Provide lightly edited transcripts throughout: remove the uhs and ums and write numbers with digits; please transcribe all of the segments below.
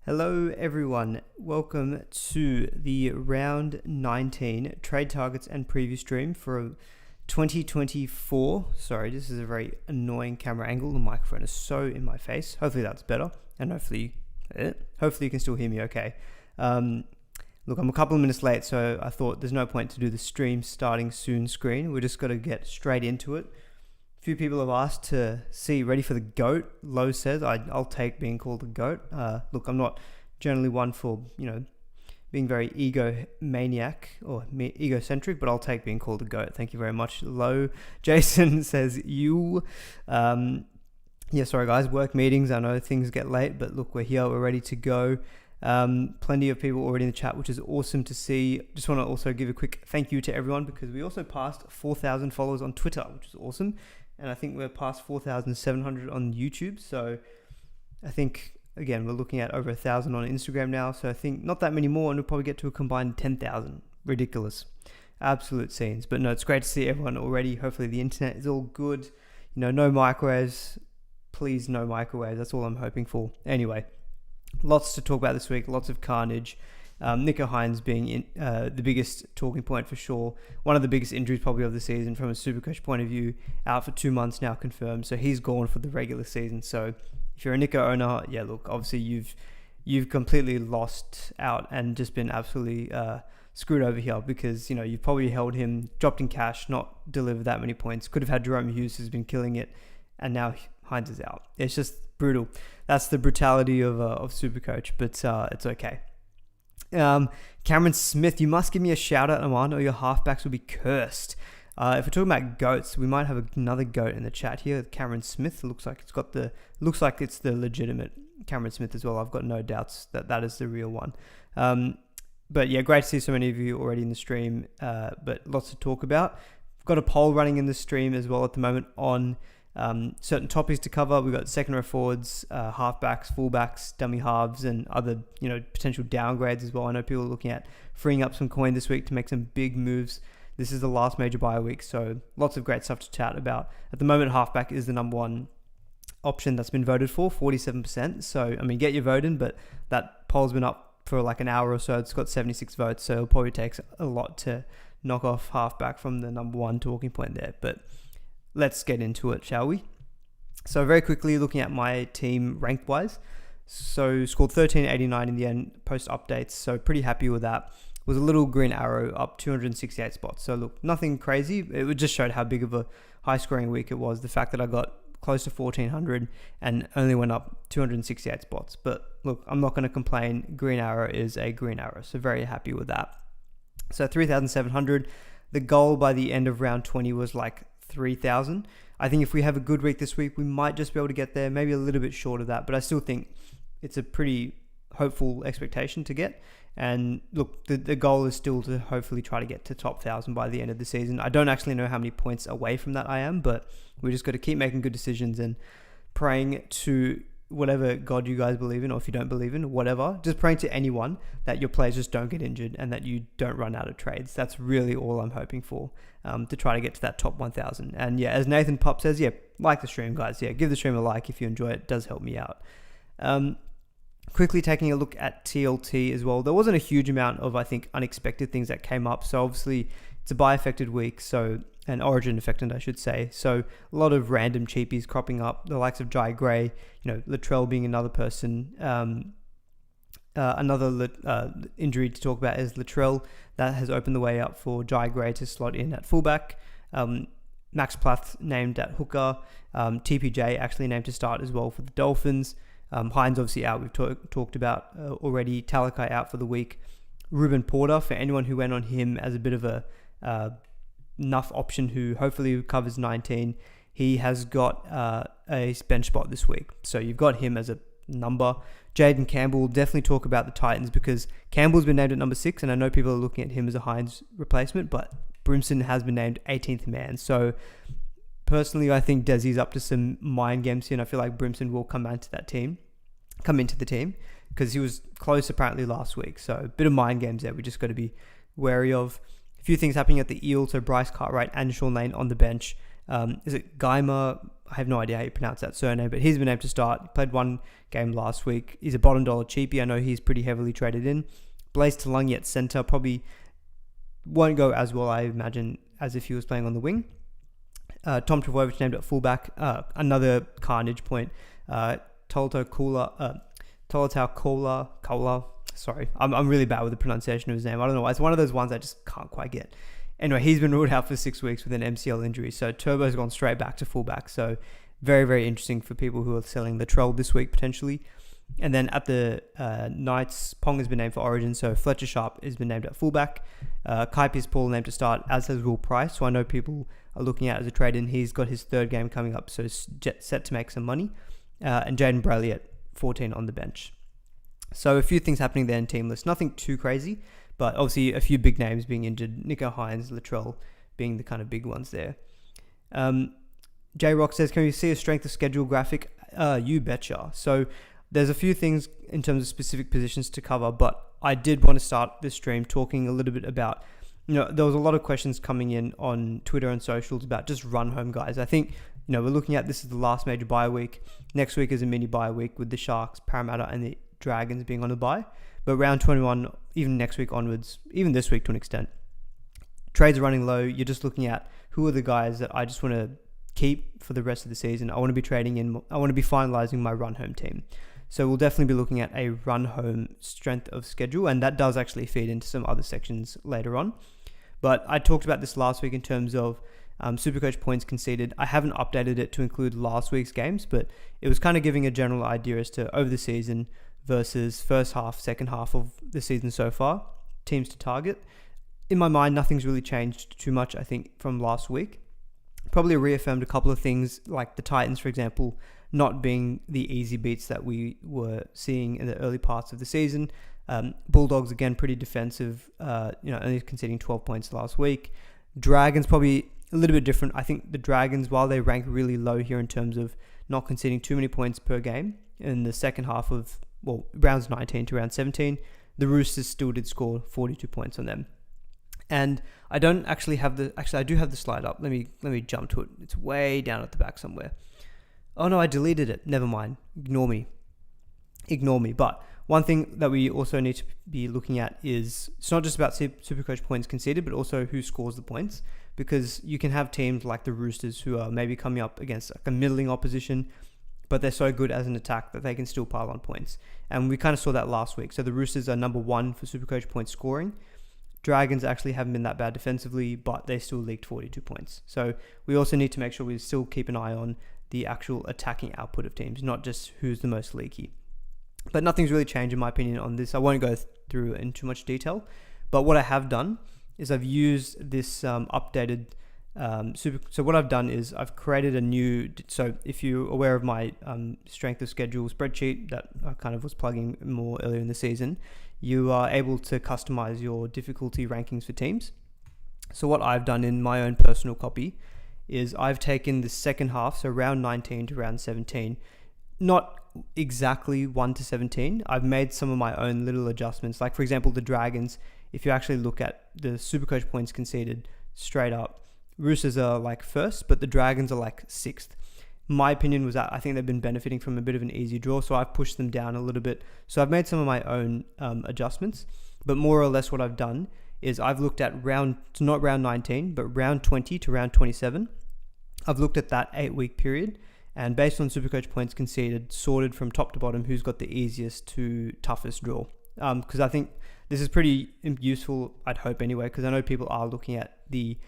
Hello everyone, welcome to the round 19 trade targets and preview stream for 2024. Sorry, this is a very annoying camera angle. The microphone is so in my face. Hopefully that's better, and hopefully you can still hear me okay. Look, I'm a couple of minutes late, so I thought there's no point to do the stream starting soon screen. We're just got to get straight into it. A few people have asked to see ready for the GOAT. Lowe says I'll take being called the GOAT. Look, I'm not generally one for being very egomaniac or egocentric, but I'll take being called the GOAT. Thank you very much, Lowe. Jason says you. Sorry guys, work meetings. I know things get late, but look, we're here. We're ready to go. Plenty of people already in the chat, which is awesome to see. Just want to also give a quick thank you to everyone because we also passed 4,000 followers on Twitter, which is awesome. And I think we're past 4,700 on YouTube. So I think, again, we're looking at over 1,000 on Instagram now. So I think not that many more, and we'll probably get to a combined 10,000. Ridiculous. Absolute scenes. But no, it's great to see everyone already. Hopefully the internet is all good. No microwaves. Please, no microwaves. That's all I'm hoping for. Anyway, lots to talk about this week. Lots of carnage. Nico Hines being the biggest talking point for sure. One of the biggest injuries probably of the season from a SuperCoach point of view. Out for 2 months now confirmed. So he's gone for the regular season. So if you're a Nico owner, yeah, look, obviously you've completely lost out and just been absolutely screwed over here because, you've probably held him, dropped in cash, not delivered that many points. Could have had Jerome Hughes who's been killing it. And now Hines is out. It's just brutal. That's the brutality of SuperCoach, but it's okay. Cameron Smith, you must give me a shout out, Aman, or your halfbacks will be cursed. If we're talking about goats, we might have another goat in the chat here. Cameron Smith looks like it's the legitimate Cameron Smith as well. I've got no doubts that is the real one. But yeah, great to see so many of you already in the stream. But lots to talk about. We've got a poll running in the stream as well at the moment on certain topics to cover. We've got second row forwards, halfbacks, fullbacks, dummy halves, and other potential downgrades as well. I know people are looking at freeing up some coin this week to make some big moves. This is the last major buy week, so lots of great stuff to chat about. At the moment, halfback is the number one option that's been voted for, 47%. So, get your vote in, but that poll's been up for like an hour or so. It's got 76 votes, so it probably takes a lot to knock off halfback from the number one talking point there. But let's get into it, shall we? So very quickly, looking at my team ranked-wise. So scored 1389 in the end, post updates. So pretty happy with that. Was a little green arrow up 268 spots. So look, nothing crazy. It just showed how big of a high-scoring week it was. The fact that I got close to 1400 and only went up 268 spots. But look, I'm not going to complain. Green arrow is a green arrow. So very happy with that. So 3,700. The goal by the end of round 20 was like 3,000. I think if we have a good week this week, we might just be able to get there, maybe a little bit short of that, but I still think it's a pretty hopeful expectation to get. And look, the goal is still to hopefully try to get to top 1,000 by the end of the season. I don't actually know how many points away from that I am, but we just got to keep making good decisions and praying to whatever God you guys believe in, or if you don't believe in, whatever, just praying to anyone that your players just don't get injured and that you don't run out of trades. That's really all I'm hoping for, to try to get to that top 1,000. And yeah, as Nathan Pup says, yeah, like the stream, guys. Yeah, give the stream a like if you enjoy it. It does help me out. Quickly taking a look at TLT as well. There wasn't a huge amount of, I think, unexpected things that came up. So obviously it's a buy-affected week, so an origin affected, I should say. So a lot of random cheapies cropping up, the likes of Jai Gray, Latrell being another person. Another injury to talk about is Latrell. That has opened the way up for Jai Gray to slot in at fullback. Max Plath named at hooker. TPJ actually named to start as well for the Dolphins. Hines obviously out. We've talked about already. Talakai out for the week. Ruben Porter, for anyone who went on him as a bit of a enough option who hopefully covers 19, he has got a bench spot this week. So you've got him as a number. Jaden Campbell, will definitely talk about the Titans because Campbell's been named at number 6, and I know people are looking at him as a Hines replacement, but Brimson has been named 18th man. So personally, I think Desi's up to some mind games here, and I feel like Brimson will come into the team because he was close apparently last week. So a bit of mind games there we just got to be wary of. A few things happening at the Eel, so Bryce Cartwright and Sean Lane on the bench. Is it Guymer? I have no idea how you pronounce that surname, but he's been able to start. He played one game last week. He's a bottom dollar cheapie. I know he's pretty heavily traded in. Blaise Talungi at centre probably won't go as well, I imagine, as if he was playing on the wing. Tom Trbojevic named at fullback. Another carnage point. Tolotau Kola. Sorry, I'm really bad with the pronunciation of his name. I don't know why. It's one of those ones I just can't quite get. Anyway, he's been ruled out for 6 weeks with an MCL injury. So Turbo's gone straight back to fullback. So very, very interesting for people who are selling Latrell this week potentially. And then at the Knights, Pong has been named for Origin. So Fletcher Sharp has been named at fullback. Kai Pearce-Paul named to start, as has Will Pryce. So I know people are looking at as a trade-in. He's got his third game coming up, so set to make some money. And Jaden Brayley at 14 on the bench. So a few things happening there in team list. Nothing too crazy, but obviously a few big names being injured. Nico Hines, Latrell being the kind of big ones there. J-Rock says, can we see a strength of schedule graphic? You betcha. So there's a few things in terms of specific positions to cover, but I did want to start this stream talking a little bit about, there was a lot of questions coming in on Twitter and socials about just run home guys. I think, we're looking at this as the last major bye week. Next week is a mini bye week with the Sharks, Parramatta and the Dragons being on the bye. But round 21, even next week onwards, even this week to an extent, trades are running low. You're just looking at who are the guys that I just want to keep for the rest of the season. I want to be trading in. I want to be finalizing my run home team. So we'll definitely be looking at a run home strength of schedule, and that does actually feed into some other sections later on. But I talked about this last week in terms of SuperCoach points conceded. I haven't updated it to include last week's games, but it was kind of giving a general idea as to over the season versus first half, second half of the season so far, teams to target. In my mind, nothing's really changed too much, I think, from last week. Probably reaffirmed a couple of things, like the Titans, for example, not being the easy beats that we were seeing in the early parts of the season. Bulldogs, again, pretty defensive, only conceding 12 points last week. Dragons, probably a little bit different. I think the Dragons, while they rank really low here in terms of not conceding too many points per game, in the second half of, rounds 19 to round 17, the Roosters still did score 42 points on them. And I don't actually have I do have the slide up. Let me jump to it. It's way down at the back somewhere. Oh no, I deleted it. Never mind. Ignore me. But one thing that we also need to be looking at is it's not just about SuperCoach points conceded, but also who scores the points. Because you can have teams like the Roosters who are maybe coming up against like a middling opposition, but they're so good as an attack that they can still pile on points. And we kind of saw that last week. So the Roosters are number 1 for SuperCoach points scoring. Dragons actually haven't been that bad defensively, but they still leaked 42 points. So we also need to make sure we still keep an eye on the actual attacking output of teams, not just who's the most leaky. But nothing's really changed in my opinion on this. I won't go through it in too much detail. But what I have done is I've used this updated so what I've done is I've created a new, so if you're aware of my strength of schedule spreadsheet that I kind of was plugging more earlier in the season, you are able to customize your difficulty rankings for teams. So what I've done in my own personal copy is I've taken the second half, so round 19 to round 17, not exactly 1 to 17. I've made some of my own little adjustments. Like for example, the Dragons, if you actually look at the SuperCoach points conceded straight up, Roosters are like first, but the Dragons are like sixth. My opinion was that I think they've been benefiting from a bit of an easy draw, so I've pushed them down a little bit. So I've made some of my own adjustments, but more or less what I've done is I've looked at not round 19, but round 20 to round 27. I've looked at that 8-week period, and based on SuperCoach points conceded, sorted from top to bottom who's got the easiest to toughest draw. Because I think this is pretty useful, I'd hope anyway, because I know people are looking at the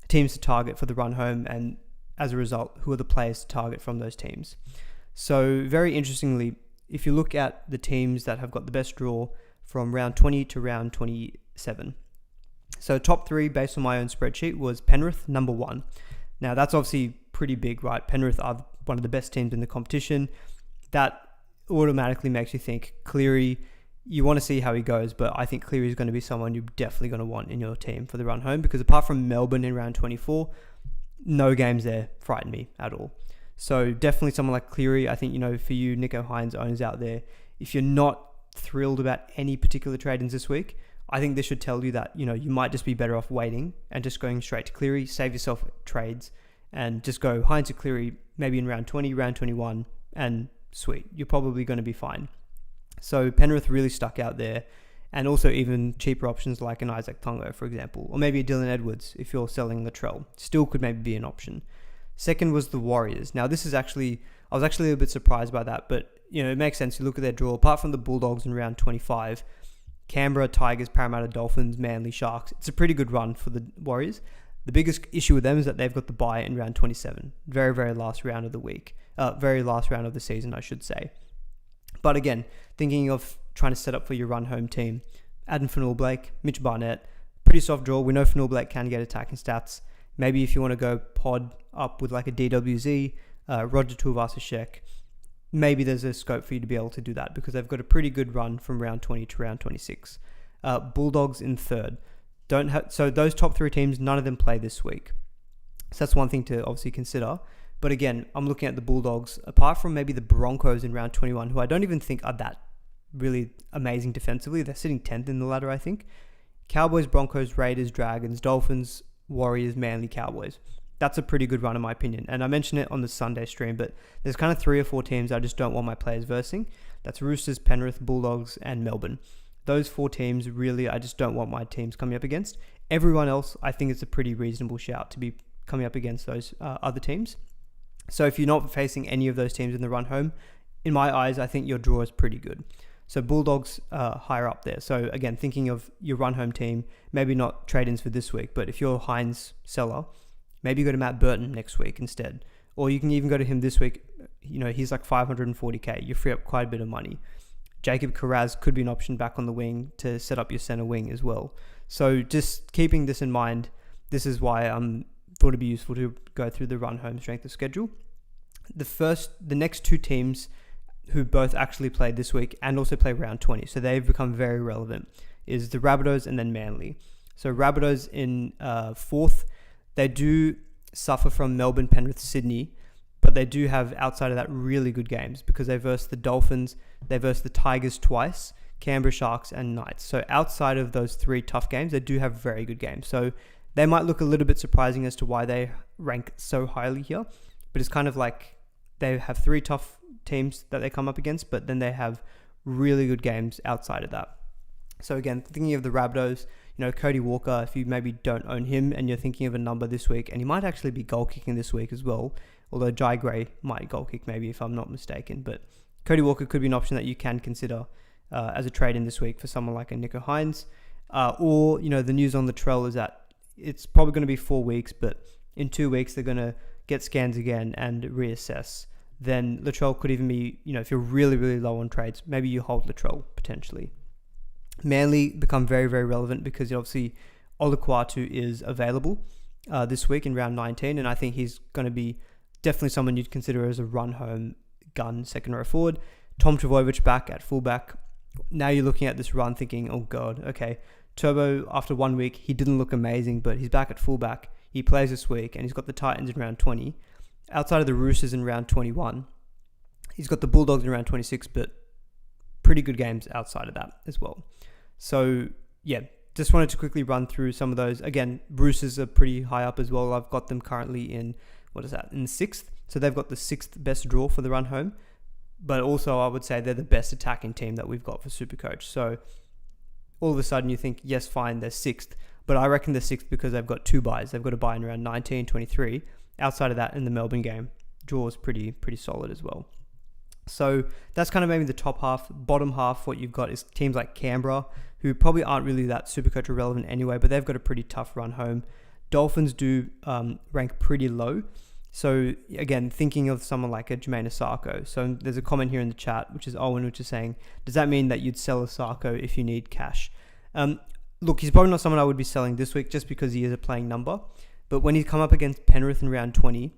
teams to target for the run home, and as a result, who are the players to target from those teams. So very interestingly, if you look at the teams that have got the best draw from round 20 to round 27. So top 3 based on my own spreadsheet was Penrith, number 1. Now that's obviously pretty big, right? Penrith are one of the best teams in the competition. That automatically makes you think Cleary, you want to see how he goes, but I think Cleary is going to be someone you're definitely going to want in your team for the run home, because apart from Melbourne in round 24, no games there frighten me at all. So definitely someone like Cleary. I think, for you Nico Hines owners out there, if you're not thrilled about any particular trade-ins this week, I think this should tell you that, you might just be better off waiting and just going straight to Cleary, save yourself trades, and just go Hines to Cleary maybe in round 20, round 21, and sweet, you're probably going to be fine. So Penrith really stuck out there, and also even cheaper options like an Isaac Tongo, for example, or maybe a Dylan Edwards if you're selling Latrell, still could maybe be an option. Second was the Warriors. Now this is actually, I was actually a bit surprised by that, but it makes sense. You look at their draw, apart from the Bulldogs in round 25, Canberra, Tigers, Parramatta, Dolphins, Manly, Sharks, it's a pretty good run for the Warriors. The biggest issue with them is that they've got the bye in round 27, very, very last round of the week, very last round of the season, I should say. But again, thinking of trying to set up for your run home team, Adam Fanul-Blake, Mitch Barnett, pretty soft draw. We know Fanul-Blake can get attacking stats. Maybe if you want to go pod up with like a DWZ, Roger Tuivasa-Sheck, maybe there's a scope for you to be able to do that because they've got a pretty good run from round 20 to round 26. Bulldogs in third. So those top three teams, none of them play this week. So that's one thing to obviously consider. But again, I'm looking at the Bulldogs, apart from maybe the Broncos in round 21, who I don't even think are that really amazing defensively. They're sitting 10th in the ladder, I think. Cowboys, Broncos, Raiders, Dragons, Dolphins, Warriors, Manly, Cowboys. That's a pretty good run in my opinion. And I mentioned it on the Sunday stream, but there's kind of 3 or 4 teams I just don't want my players versing. That's Roosters, Penrith, Bulldogs, and Melbourne. Those 4 teams, really, I just don't want my teams coming up against. Everyone else, I think it's a pretty reasonable shout to be coming up against those other teams. So if you're not facing any of those teams in the run home, in my eyes, I think your draw is pretty good. So Bulldogs higher up there. So again, thinking of your run home team, maybe not trade-ins for this week, but if you're Hines seller, maybe go to Matt Burton next week instead. Or you can even go to him this week. He's like 540k. You free up quite a bit of money. Jacob Carraz could be an option back on the wing to set up your center wing as well. So just keeping this in mind, this is why I thought it'd be useful to go through the run home strength of schedule. The next 2 teams who both actually played this week and also play round 20, so they've become very relevant, is the Rabbitohs and then Manly. So Rabbitohs in 4th, they do suffer from Melbourne, Penrith, Sydney, but they do have, outside of that, really good games because they verse the Dolphins, they verse the Tigers twice, Canberra, Sharks, and Knights. So outside of those 3 tough games, they do have very good games. So they might look a little bit surprising as to why they rank so highly here, but it's kind of like they have 3 tough teams that they come up against, but then they have really good games outside of that. So again, thinking of the Rabbitohs, Cody Walker, if you maybe don't own him and you're thinking of a number this week, and he might actually be goal kicking this week as well, although Jai Gray might goal kick maybe if I'm not mistaken, but Cody Walker could be an option that you can consider as a trade in this week for someone like a Nicho Hines. Or, the news on Latrell is that it's probably going to be 4 weeks, but in 2 weeks they're going to get scans again and reassess. Then Latrell could even be, if you're really, really low on trades, maybe you hold Latrell potentially. Manly become very, very relevant because obviously Olukwatu is available this week in round 19, and I think he's going to be definitely someone you'd consider as a run-home gun second row forward. Tom Trbojevic back at fullback. Now you're looking at this run thinking, oh God, okay, Turbo, after 1 week, he didn't look amazing, but he's back at fullback. He plays this week, and he's got the Titans in round 20. Outside of the Roosters in round 21, he's got the Bulldogs in round 26, but pretty good games outside of that as well. So, yeah, just wanted to quickly run through some of those. Again, Roosters are pretty high up as well. I've got them currently in, in the 6th. So they've got the 6th best draw for the run home. But also, I would say they're the best attacking team that we've got for SuperCoach. So all of a sudden you think, yes, fine, they're 6th. But I reckon they're 6th because they've got 2 buys. They've got a buy in around 19, 23. Outside of that, in the Melbourne game, draw is pretty solid as well. So that's kind of maybe the top half. Bottom half, what you've got is teams like Canberra, who probably aren't really that SuperCoach relevant anyway, but they've got a pretty tough run home. Dolphins do rank pretty low. So again, thinking of someone like a Jermaine Asako. So there's a comment here in the chat, which is Owen, which is saying, does that mean that you'd sell Asako if you need cash? Look, he's probably not someone I would be selling this week just because he is a playing number. But when he's come up against Penrith in round 20,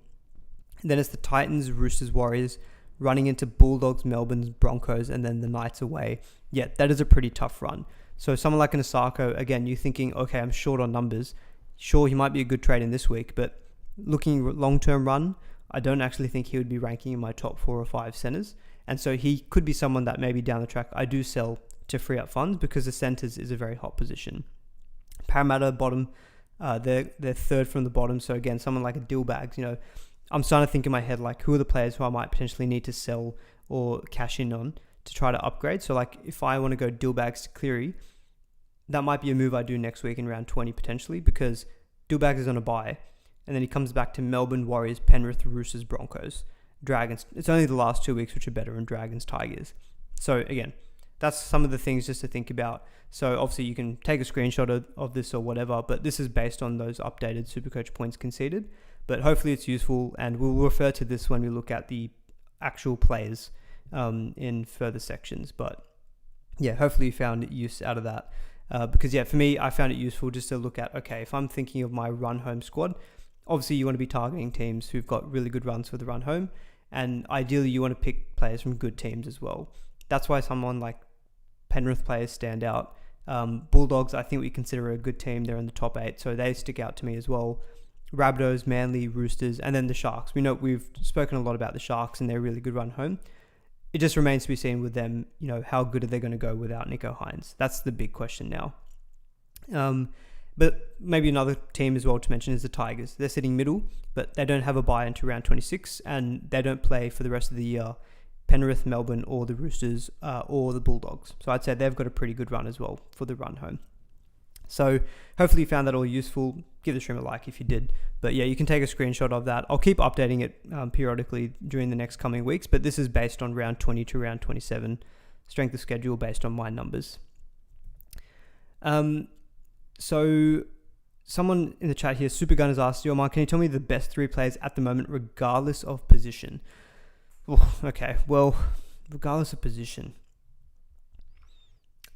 then it's the Titans, Roosters, Warriors, running into Bulldogs, Melbourne, Broncos, and then the Knights away. Yeah, that is a pretty tough run. So someone like an Asako, again, you're thinking, okay, I'm short on numbers. Sure, he might be a good trade in this week, but looking long-term run, I don't actually think he would be ranking in my top 4 or 5 centers. And so he could be someone that maybe down the track I do sell to free up funds because the centers is a very hot position. Parramatta bottom, They're third from the bottom. So again, someone like a Dillbags, I'm starting to think in my head, like, who are the players who I might potentially need to sell or cash in on to try to upgrade. So like if I want to go Dillbags to Cleary, that might be a move I do next week in round 20 potentially, because Dillbags is on a bye, and then he comes back to Melbourne, Warriors, Penrith, Roosters, Broncos, Dragons. It's only the last 2 weeks which are better, and Dragons, Tigers. So again, that's some of the things just to think about. So obviously you can take a screenshot of this or whatever, but this is based on those updated SuperCoach points conceded. But hopefully it's useful, and we'll refer to this when we look at the actual players in further sections. But yeah, hopefully you found use out of that. Because yeah, for me, I found it useful just to look at, okay, if I'm thinking of my run home squad, obviously you want to be targeting teams who've got really good runs for the run home, and ideally you want to pick players from good teams as well. That's why someone like Penrith players stand out. Bulldogs, I think we consider a good team. They're in the top 8, so they stick out to me as well. Rabbitohs, Manly, Roosters, and then the Sharks. We know we've spoken a lot about the Sharks and their really good run home. It just remains to be seen with them, how good are they going to go without Nicho Hynes? That's the big question now. But maybe another team as well to mention is the Tigers. They're sitting middle, but they don't have a bye until round 26, and they don't play for the rest of the year Penrith, Melbourne, or the Roosters, or the Bulldogs. So I'd say they've got a pretty good run as well for the run home. So hopefully you found that all useful. Give the stream a like if you did. But yeah, you can take a screenshot of that. I'll keep updating it periodically during the next coming weeks, but this is based on round 20 to round 27 strength of schedule based on my numbers. So someone in the chat here, Supergun, has asked, Mark, can you tell me the best 3 players at the moment regardless of position? Oh, okay, well, regardless of position.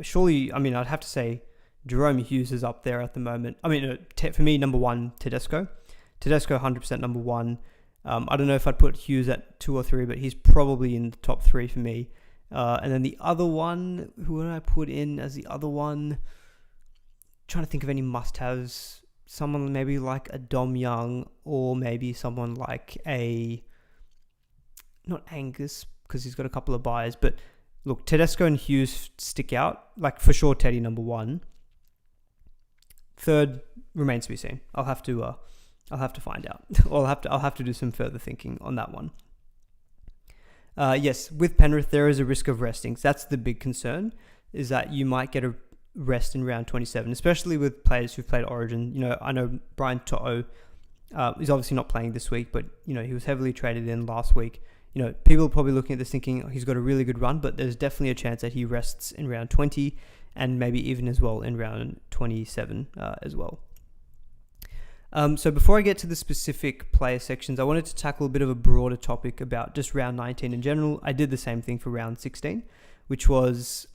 Surely, I'd have to say Jerome Hughes is up there at the moment. For me, number 1, Tedesco. Tedesco, 100% number 1. I don't know if I'd put Hughes at 2 or 3, but he's probably in the top 3 for me. And then the other one, who would I put in as the other one? Trying to think of any must-haves. Someone maybe like a Dom Young, or maybe someone like not Angus, because he's got a couple of buys. But look, Tedesco and Hughes stick out. Like for sure, Teddy number 1. Third remains to be seen. I'll have to find out. I'll have to do some further thinking on that one. Yes, with Penrith there is a risk of resting. So that's the big concern, is that you might get a rest in round 27, especially with players who've played Origin. I know Brian To'o is obviously not playing this week, but he was heavily traded in last week. People are probably looking at this thinking he's got a really good run, but there's definitely a chance that he rests in round 20 and maybe even as well in round 27 as well. So before I get to the specific player sections, I wanted to tackle a bit of a broader topic about just round 19 in general. I did the same thing for round 16, which was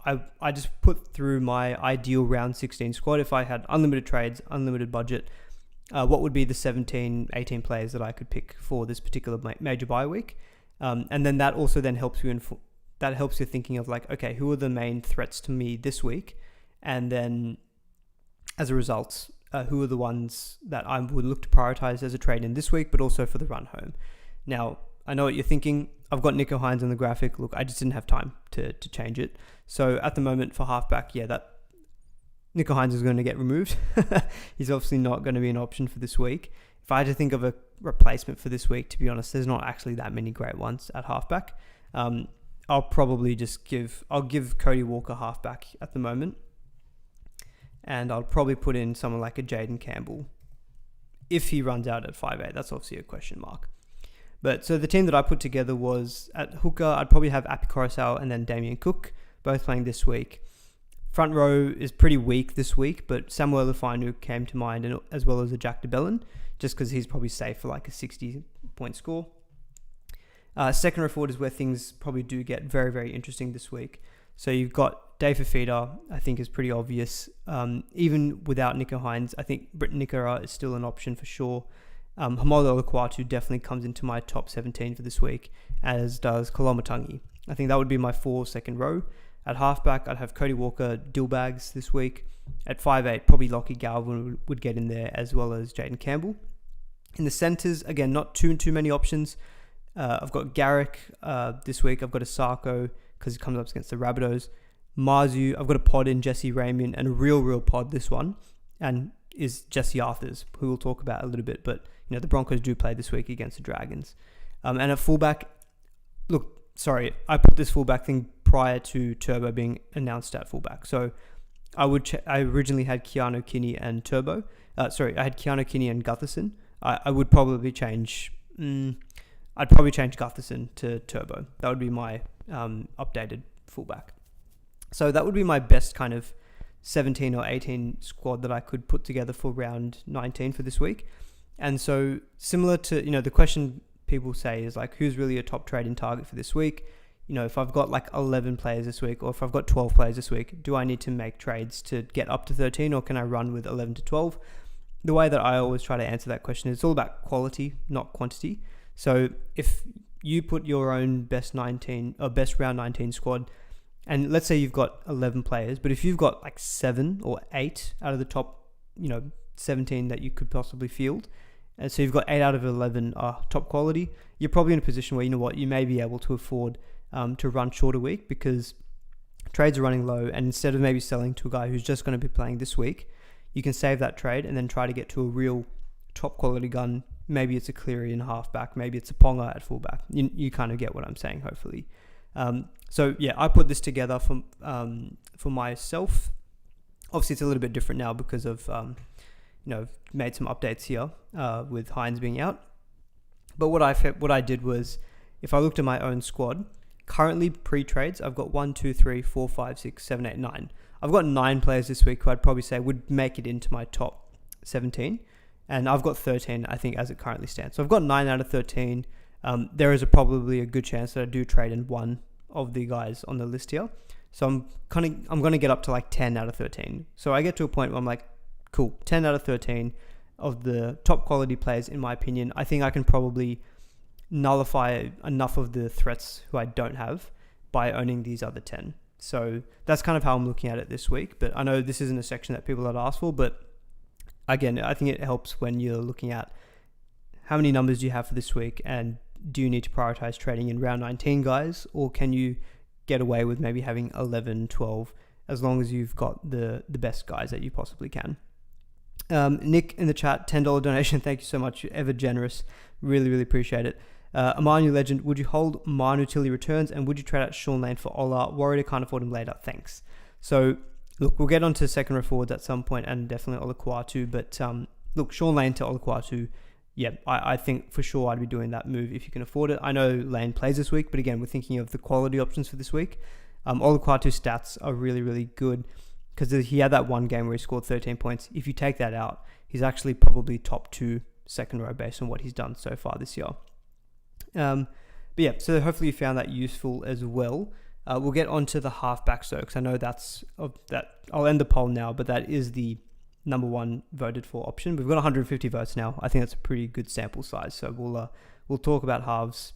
I just put through my ideal round 16 squad. If I had unlimited trades, unlimited budget, what would be the 17, 18 players that I could pick for this particular major bye week? And then that also then helps you helps you thinking of like, okay, who are the main threats to me this week? And then as a result, who are the ones that I would look to prioritize as a trade in this week, but also for the run home. Now, I know what you're thinking. I've got Nicho Hynes on the graphic. Look, I just didn't have time to change it. So at the moment for halfback, that Nicho Hynes is going to get removed. He's obviously not going to be an option for this week. If I had to think of a replacement for this week, to be honest, there's not actually that many great ones at halfback. I'll probably just give Cody Walker halfback at the moment. And I'll probably put in someone like a Jaden Campbell if he runs out at 5'8". That's obviously a question mark. But so the team that I put together was at hooker, I'd probably have Api Coruscant and then Damien Cook, both playing this week. Front row is pretty weak this week, but Samuel Lafinu came to mind, and as well as a Jack de Belin, just because he's probably safe for like a 60-point score. Second row forward is where things probably do get very, very interesting this week. So you've got Dave Fifita, I think is pretty obvious. Even without Nicho Hynes, I think Britain Nikora is still an option for sure. Haumole Olakwatu definitely comes into my top 17 for this week, as does Kolomatangi. I think that would be my 4 second row. At halfback, I'd have Cody Walker, Dillbags this week. At 5'8", probably Lockie Galvin would get in there, as well as Jaden Campbell. In the centres, again, not too many options. I've got Garrick this week. I've got Asako because he comes up against the Rabbitohs. Marzhew, I've got a pod in Jesse Raymond, and a real pod this one. And is Jesse Arthurs, who we'll talk about a little bit. But, the Broncos do play this week against the Dragons. And at fullback, I put this fullback thing prior to Turbo being announced at fullback. So I originally had Keanu Kinney and Turbo. I had Keanu Kinney and Gutherson. I would probably change... I'd probably change Gutherson to Turbo. That would be my updated fullback. So that would be my best kind of 17 or 18 squad that I could put together for round 19 for this week. And so similar to, the question people say is like, who's really a top trading target for this week? If I've got like 11 players this week, or if I've got 12 players this week, do I need to make trades to get up to 13, or can I run with 11 to 12? The way that I always try to answer that question is it's all about quality, not quantity. So if you put your own best round 19 squad, and let's say you've got 11 players, but if you've got like 7 or 8 out of the top, 17 that you could possibly field, and so you've got 8 out of 11 top quality, you're probably in a position where, you may be able to afford to run shorter week because trades are running low, and instead of maybe selling to a guy who's just going to be playing this week, you can save that trade and then try to get to a real top quality gun. Maybe it's a Cleary in halfback, maybe it's a Ponga at fullback. You kind of get what I'm saying, hopefully. So yeah, I put this together for myself. Obviously, it's a little bit different now because of made some updates here with Hines being out. But what I did was, if I looked at my own squad, currently pre-trades, I've got 1, 2, 3, 4, 5, 6, 7, 8, 9. I've got 9 players this week who I'd probably say would make it into my top 17. And I've got 13, I think, as it currently stands. So I've got 9 out of 13. There is probably a good chance that I do trade in one of the guys on the list here. So I'm going to get up to like 10 out of 13. So I get to a point where I'm like, cool, 10 out of 13 of the top quality players, in my opinion. I think I can probably nullify enough of the threats who I don't have by owning these other 10. So that's kind of how I'm looking at it this week. But I know this isn't a section that people had asked for, but again, I think it helps when you're looking at how many numbers do you have for this week, and do you need to prioritize trading in round 19 guys, or can you get away with maybe having 11, 12, as long as you've got the best guys that you possibly can. Nick in the chat, $10 donation. Thank you so much. You're ever generous. Really, really appreciate it. Amanu Legend, would you hold Manu till he returns, and would you trade out Sean Lane for Ola? Worried I can't afford him later. Thanks. So look, we'll get on to second row forwards at some point, and definitely Olaquatu. But look, Sean Lane to Olaquatu, yeah, I think for sure I'd be doing that move if you can afford it. I know Lane plays this week, but again, we're thinking of the quality options for this week. Olaquatu's stats are really, really good because he had that one game where he scored 13 points. If you take that out, he's actually probably top 2 second row based on what he's done so far this year. But yeah, so hopefully you found that useful as well. We'll get on to the halfbacks though, because I know that I'll end the poll now, but that is the number 1 voted for option. We've got 150 votes now. I think that's a pretty good sample size. So we'll talk about halves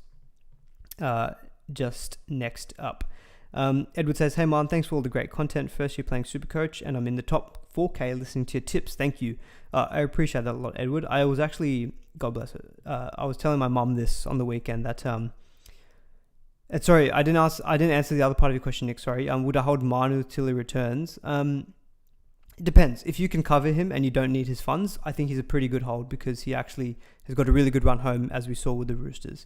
just next up. Edward says, hey man, thanks for all the great content. First year playing SuperCoach, and I'm in the top 4K listening to your tips. Thank you. I appreciate that a lot, Edward. I was actually, God bless it, I was telling my mum this on the weekend that sorry, I didn't answer the other part of your question, Nick. Sorry. Would I hold Manu till he returns? It depends. If you can cover him and you don't need his funds, I think he's a pretty good hold because he actually has got a really good run home, as we saw with the Roosters.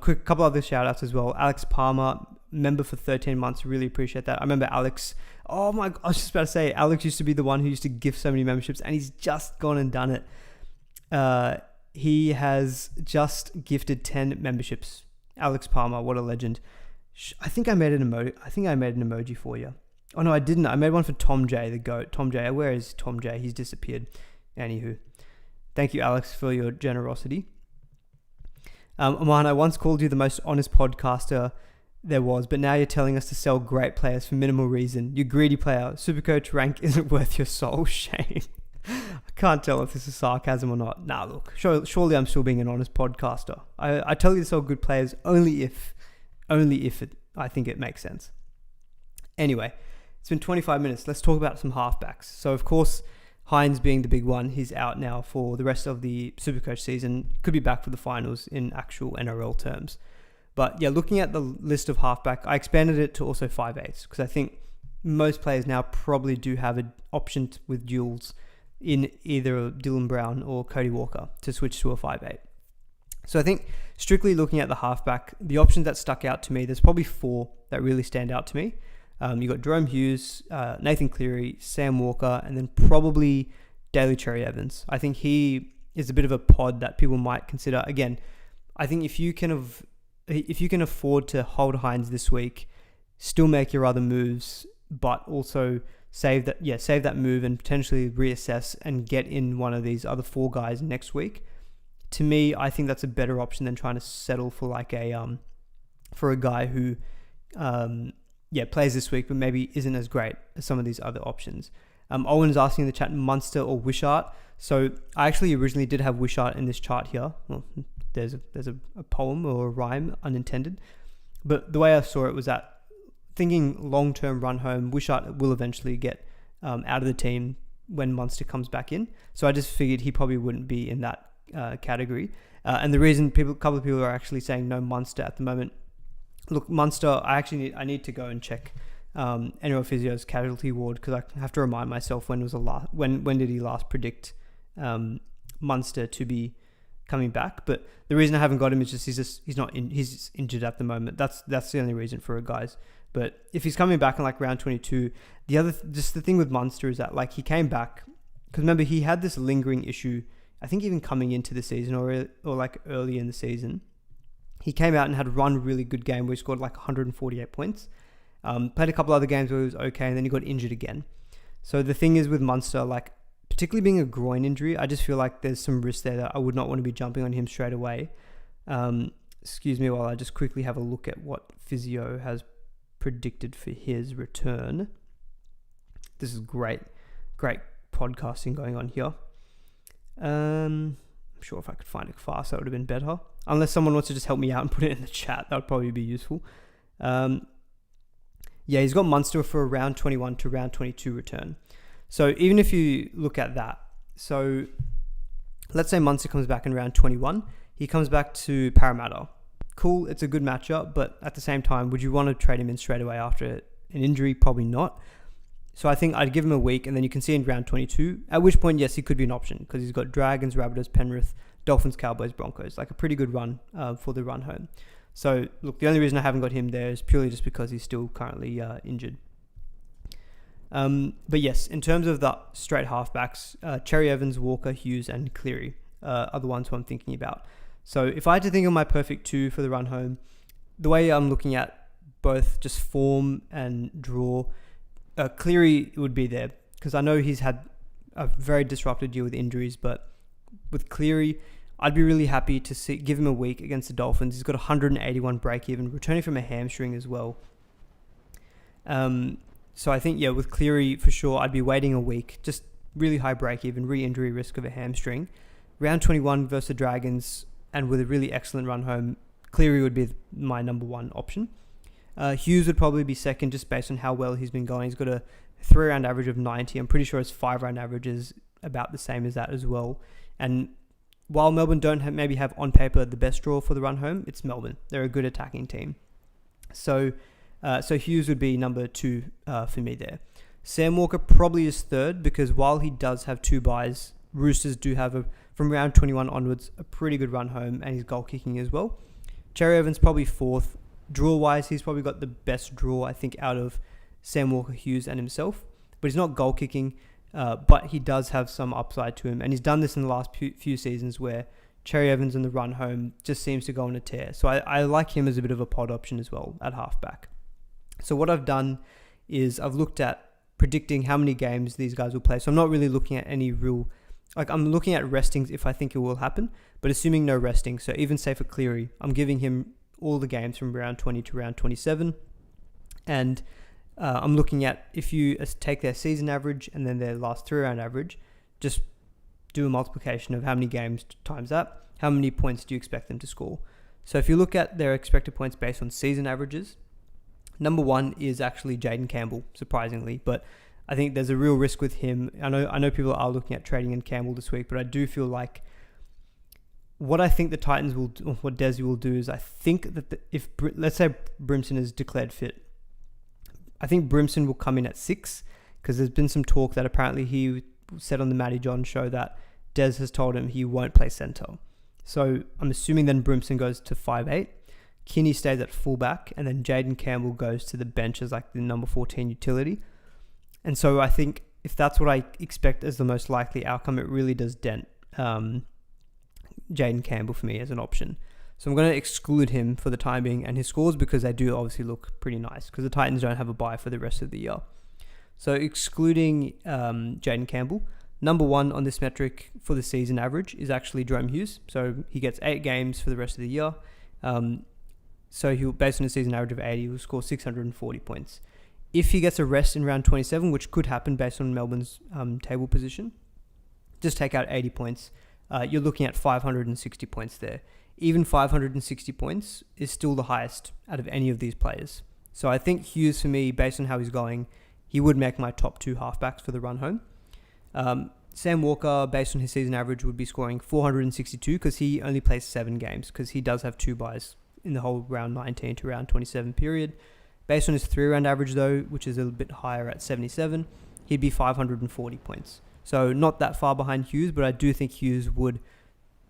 Quick couple other shout outs as well. Alex Palmer, member for 13 months. Really appreciate that. I remember Alex. Oh my, I was just about to say, Alex used to be the one who used to gift so many memberships, and he's just gone and done it. He has just gifted 10 memberships. Alex Palmer, what a legend. I think I made an emoji for you. Oh no, I didn't. I made one for Tom J, the GOAT. Tom J, where is Tom J? He's disappeared. Anywho, thank you, Alex, for your generosity. Aman, I once called you the most honest podcaster there was, but now you're telling us to sell great players for minimal reason. You greedy player. Supercoach rank isn't worth your soul. Shame. I can't tell if this is sarcasm or not. Nah, look, surely I'm still being an honest podcaster. I tell you to sell good players only if I think it makes sense. Anyway, it's been 25 minutes. Let's talk about some halfbacks. So, of course, Hines being the big one, he's out now for the rest of the Supercoach season. Could be back for the finals in actual NRL terms. But yeah, looking at the list of halfback, I expanded it to also 5/8 because I think most players now probably do have an option with duels in either Dylan Brown or Cody Walker to switch to a 5'8". So I think strictly looking at the halfback, the options that stuck out to me, there's probably 4 that really stand out to me. You got Jerome Hughes, Nathan Cleary, Sam Walker, and then probably Daly Cherry Evans. I think he is a bit of a pod that people might consider. Again, I think if you can afford to hold Hines this week, still make your other moves, but also save that move and potentially reassess and get in one of these other 4 guys next week. To me, I think that's a better option than trying to settle for like for a guy who plays this week but maybe isn't as great as some of these other options. Owen's asking in the chat, Munster or Wishart. So I actually originally did have Wishart in this chart here. Well, there's a poem or a rhyme, unintended. But the way I saw it was that thinking long-term run home, Wishart will eventually get out of the team when Munster comes back in. So I just figured he probably wouldn't be in that category. And the reason a couple of people are actually saying no Munster at the moment. Look, Munster, I need to go and check NRL Physio's casualty ward, because I have to remind myself when did he last predict Munster to be coming back. But the reason I haven't got him is just he's injured at the moment. That's the only reason for it, guys. But if he's coming back in like round 22, the thing with Munster is that like he came back, because remember he had this lingering issue, I think even coming into the season or like early in the season. He came out and had one really good game where he scored like 148 points. Played a couple other games where he was okay, and then he got injured again. So the thing is with Munster, like particularly being a groin injury, I just feel like there's some risk there that I would not want to be jumping on him straight away. Excuse me while I just quickly have a look at what Physio has predicted for his return. This is great podcasting going on here. I'm sure if I could find it fast, that would have been better. Unless someone wants to just help me out and put it in the chat, that would probably be useful. He's got Munster for a round 21 to round 22 return. So even if you look at that, so let's say Munster comes back in round 21, he comes back to Parramatta. Cool, it's a good matchup, but at the same time, would you want to trade him in straight away after an injury? Probably not. So I think I'd give him a week, and then you can see in round 22, at which point, yes, he could be an option, because he's got Dragons, Rabbitohs, Penrith, Dolphins, Cowboys, Broncos, like a pretty good run for the run home. So look, the only reason I haven't got him there is purely just because he's still currently injured. But yes, in terms of the straight halfbacks, Cherry Evans, Walker, Hughes, and Cleary are the ones who I'm thinking about. So if I had to think of my perfect 2 for the run home, the way I'm looking at both just form and draw, Cleary would be there, because I know he's had a very disrupted year with injuries, but with Cleary, I'd be really happy to give him a week against the Dolphins. He's got 181 break-even, returning from a hamstring as well. So I think, with Cleary, for sure, I'd be waiting a week. Just really high break-even, re-injury risk of a hamstring. Round 21 versus the Dragons, and with a really excellent run home, Cleary would be my number 1 option. Hughes would probably be second, just based on how well he's been going. He's got a 3-round average of 90. I'm pretty sure his 5-round average is about the same as that as well. And while Melbourne don't maybe have on paper the best draw for the run home, it's Melbourne. They're a good attacking team. So Hughes would be number 2 for me there. Sam Walker probably is third, because while he does have 2 buys, Roosters do have from round 21 onwards a pretty good run home, and he's goal kicking as well. Cherry Evans probably 4th. Draw wise, he's probably got the best draw, I think, out of Sam Walker, Hughes, and himself. But he's not goal kicking, but he does have some upside to him, and he's done this in the last few seasons where Cherry Evans in the run home just seems to go on a tear. So I like him as a bit of a pod option as well at halfback. So what I've done is I've looked at predicting how many games these guys will play. So I'm not really looking at any real, I'm looking at restings if I think it will happen, but assuming no resting. So even say for Cleary, I'm giving him all the games from round 20 to round 27. And I'm looking at, if you take their season average and then their last 3-round average, just do a multiplication of how many games times that, how many points do you expect them to score? So if you look at their expected points based on season averages, number 1 is actually Jaden Campbell, surprisingly, but I think there's a real risk with him. I know people are looking at trading in Campbell this week, but I do feel like what I think the Titans will do, or what Desi will do, is I think that if let's say Brimson is declared fit, I think Brimson will come in at 6, because there's been some talk that apparently he said on the Matty John show that Des has told him he won't play centre. So I'm assuming then Brimson goes to 5'8", Kinney stays at fullback, and then Jaden Campbell goes to the bench as like the number 14 utility. And so I think if that's what I expect as the most likely outcome, it really does dent Jaden Campbell for me as an option. So I'm going to exclude him for the time being and his scores, because they do obviously look pretty nice, because the Titans don't have a bye for the rest of the year. So excluding Jaden Campbell, number one on this metric for the season average is actually Jerome Hughes. So he gets 8 games for the rest of the year. So he'll, based on a season average of 80, he'll score 640 points. If he gets a rest in round 27, which could happen based on Melbourne's table position, just take out 80 points. You're looking at 560 points there. Even 560 points is still the highest out of any of these players. So I think Hughes, for me, based on how he's going, he would make my top 2 halfbacks for the run home. Sam Walker, based on his season average, would be scoring 462 because he only plays 7 games, because he does have 2 buys in the whole round 19 to round 27 period. Based on his 3-round average, though, which is a little bit higher at 77, he'd be 540 points. So not that far behind Hughes, but I do think Hughes would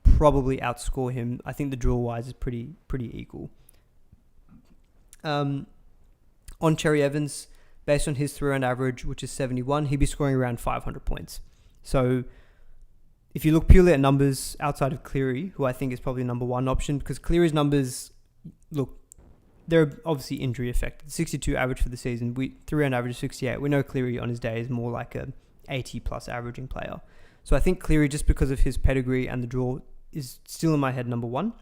probably outscore him. I think the drill-wise is pretty equal. On Cherry Evans, based on his 3-round average, which is 71, he'd be scoring around 500 points. So if you look purely at numbers outside of Cleary, who I think is probably number one option, because Cleary's numbers, look, they're obviously injury affected. 62 average for the season, 3-round average 68. We know Cleary on his day is more like a 80-plus averaging player. So I think Cleary, just because of his pedigree and the draw, is still in my head number one.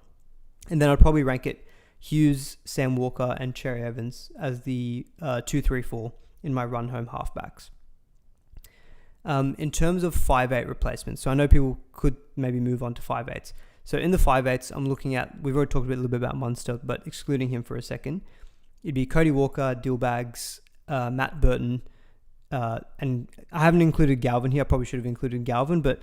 And then I'd probably rank it Hughes, Sam Walker, and Cherry Evans as the 2, 3, 4 in my run-home halfbacks. In terms of 5'8 replacements, so I know people could maybe move on to 5'8s. So in the 5'8s, I'm looking at, we've already talked a little bit about Munster, but excluding him for a second, it'd be Cody Walker, Dillbags, Matt Burton, and I haven't included Galvin here. I probably should have included Galvin, but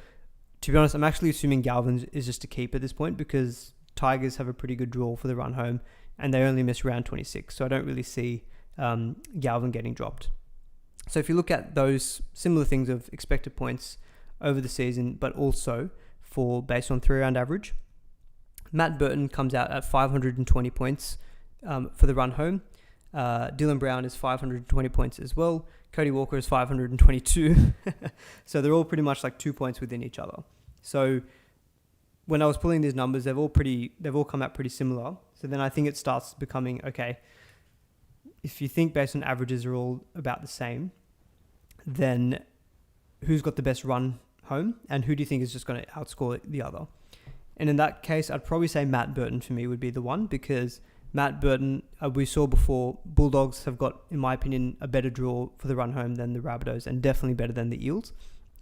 to be honest, I'm actually assuming Galvin is just a keep at this point, because Tigers have a pretty good draw for the run home, and they only miss round 26, so I don't really see Galvin getting dropped. So if you look at those similar things of expected points over the season, but also for based on 3-round average, Matt Burton comes out at 520 points for the run home. Dylan Brown is 520 points as well. Cody Walker is 522. So they're all pretty much like 2 points within each other. So when I was pulling these numbers, they've all come out pretty similar. So then I think it starts becoming, okay, if you think based on averages are all about the same, then who's got the best run home and who do you think is just going to outscore the other? And in that case, I'd probably say Matt Burton for me would be the one, because Matt Burton, we saw before, Bulldogs have got, in my opinion, a better draw for the run home than the Rabbitohs, and definitely better than the Eels.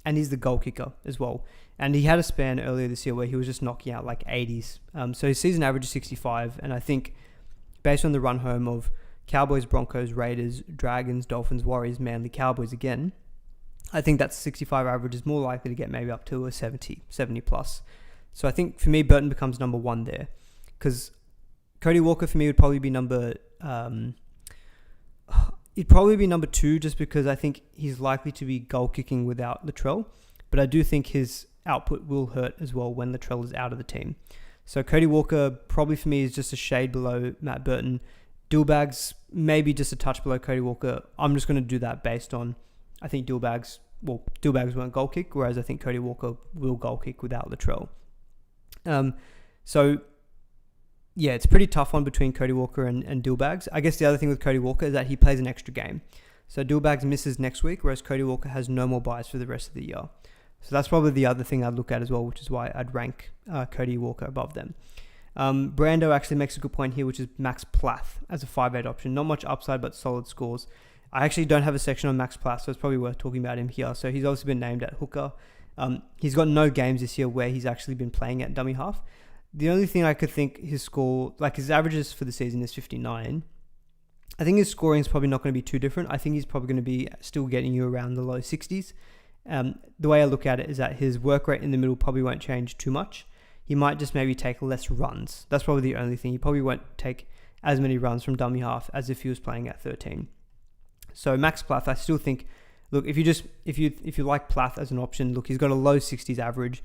And he's the goal kicker as well. And he had a span earlier this year where he was just knocking out like 80s. So his season average is 65. And I think based on the run home of Cowboys, Broncos, Raiders, Dragons, Dolphins, Warriors, Manly, Cowboys again, I think that 65 average is more likely to get maybe up to a 70 plus. So I think for me, Burton becomes number one there, because Cody Walker for me would probably be he'd probably be number 2, just because I think he's likely to be goal kicking without Latrell. But I do think his output will hurt as well when Latrell is out of the team. So Cody Walker probably for me is just a shade below Matt Burton. Dillbags maybe just a touch below Cody Walker. I'm just going to do that based on, I think Dillbags won't goal kick, whereas I think Cody Walker will goal kick without Latrell. So yeah, it's a pretty tough one between Cody Walker and Dillbags. I guess the other thing with Cody Walker is that he plays an extra game. So Dillbags misses next week, whereas Cody Walker has no more buys for the rest of the year. So that's probably the other thing I'd look at as well, which is why I'd rank Cody Walker above them. Brando actually makes a good point here, which is Max Plath as a 5'8 option. Not much upside, but solid scores. I actually don't have a section on Max Plath, so it's probably worth talking about him here. So he's obviously been named at hooker. He's got no games this year where he's actually been playing at dummy half. The only thing I could think his score, like his averages for the season is 59. I think his scoring is probably not going to be too different. I think he's probably going to be still getting you around the low 60s. The way I look at it is that his work rate in the middle probably won't change too much. He might just maybe take less runs. That's probably the only thing. He probably won't take as many runs from dummy half as if he was playing at 13. So Max Plath, I still think look, if you like Plath as an option, look, he's got a low 60s average.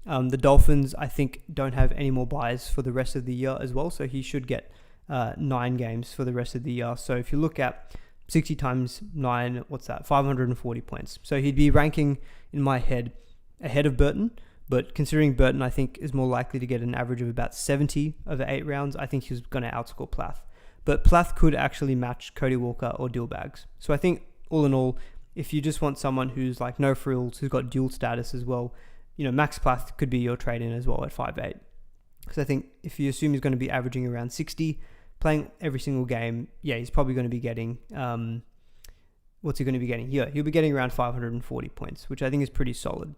The Dolphins, I think, don't have any more buys for the rest of the year as well, so he should get 9 games for the rest of the year. So if you look at 60 times 9, what's that? 540 points. So he'd be ranking, in my head, ahead of Burton. But considering Burton, I think, is more likely to get an average of about 70 over 8 rounds, I think he's going to outscore Plath. But Plath could actually match Cody Walker or Dillbags. So I think, all in all, if you just want someone who's like no frills, who's got dual status as well, Max Plath could be your trade-in as well at 5'8". Because I think if you assume he's going to be averaging around 60, playing every single game, he's probably going to be getting... what's he going to be getting? Yeah, he'll be getting around 540 points, which I think is pretty solid.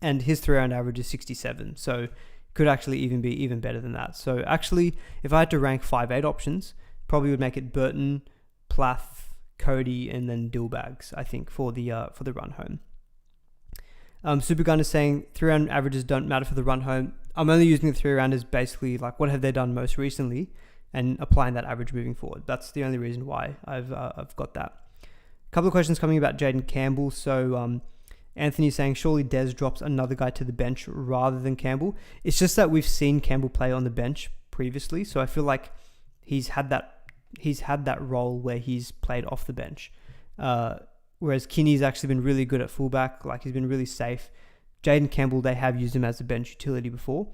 And his 3-round average is 67, so could actually even be even better than that. So actually, if I had to rank 5'8 options, probably would make it Burton, Plath, Cody, and then Dillbags, I think, for the run home. Supergun is saying 3-round averages don't matter for the run home. I'm only using the 3-round as basically like what have they done most recently and applying that average moving forward. That's the only reason why I've got that. A couple of questions coming about Jaden Campbell. So Anthony's saying surely Des drops another guy to the bench rather than Campbell. It's just that we've seen Campbell play on the bench previously, so I feel like he's had that role where he's played off the bench. Whereas Kinney's actually been really good at fullback, like he's been really safe. Jaden Campbell, they have used him as a bench utility before,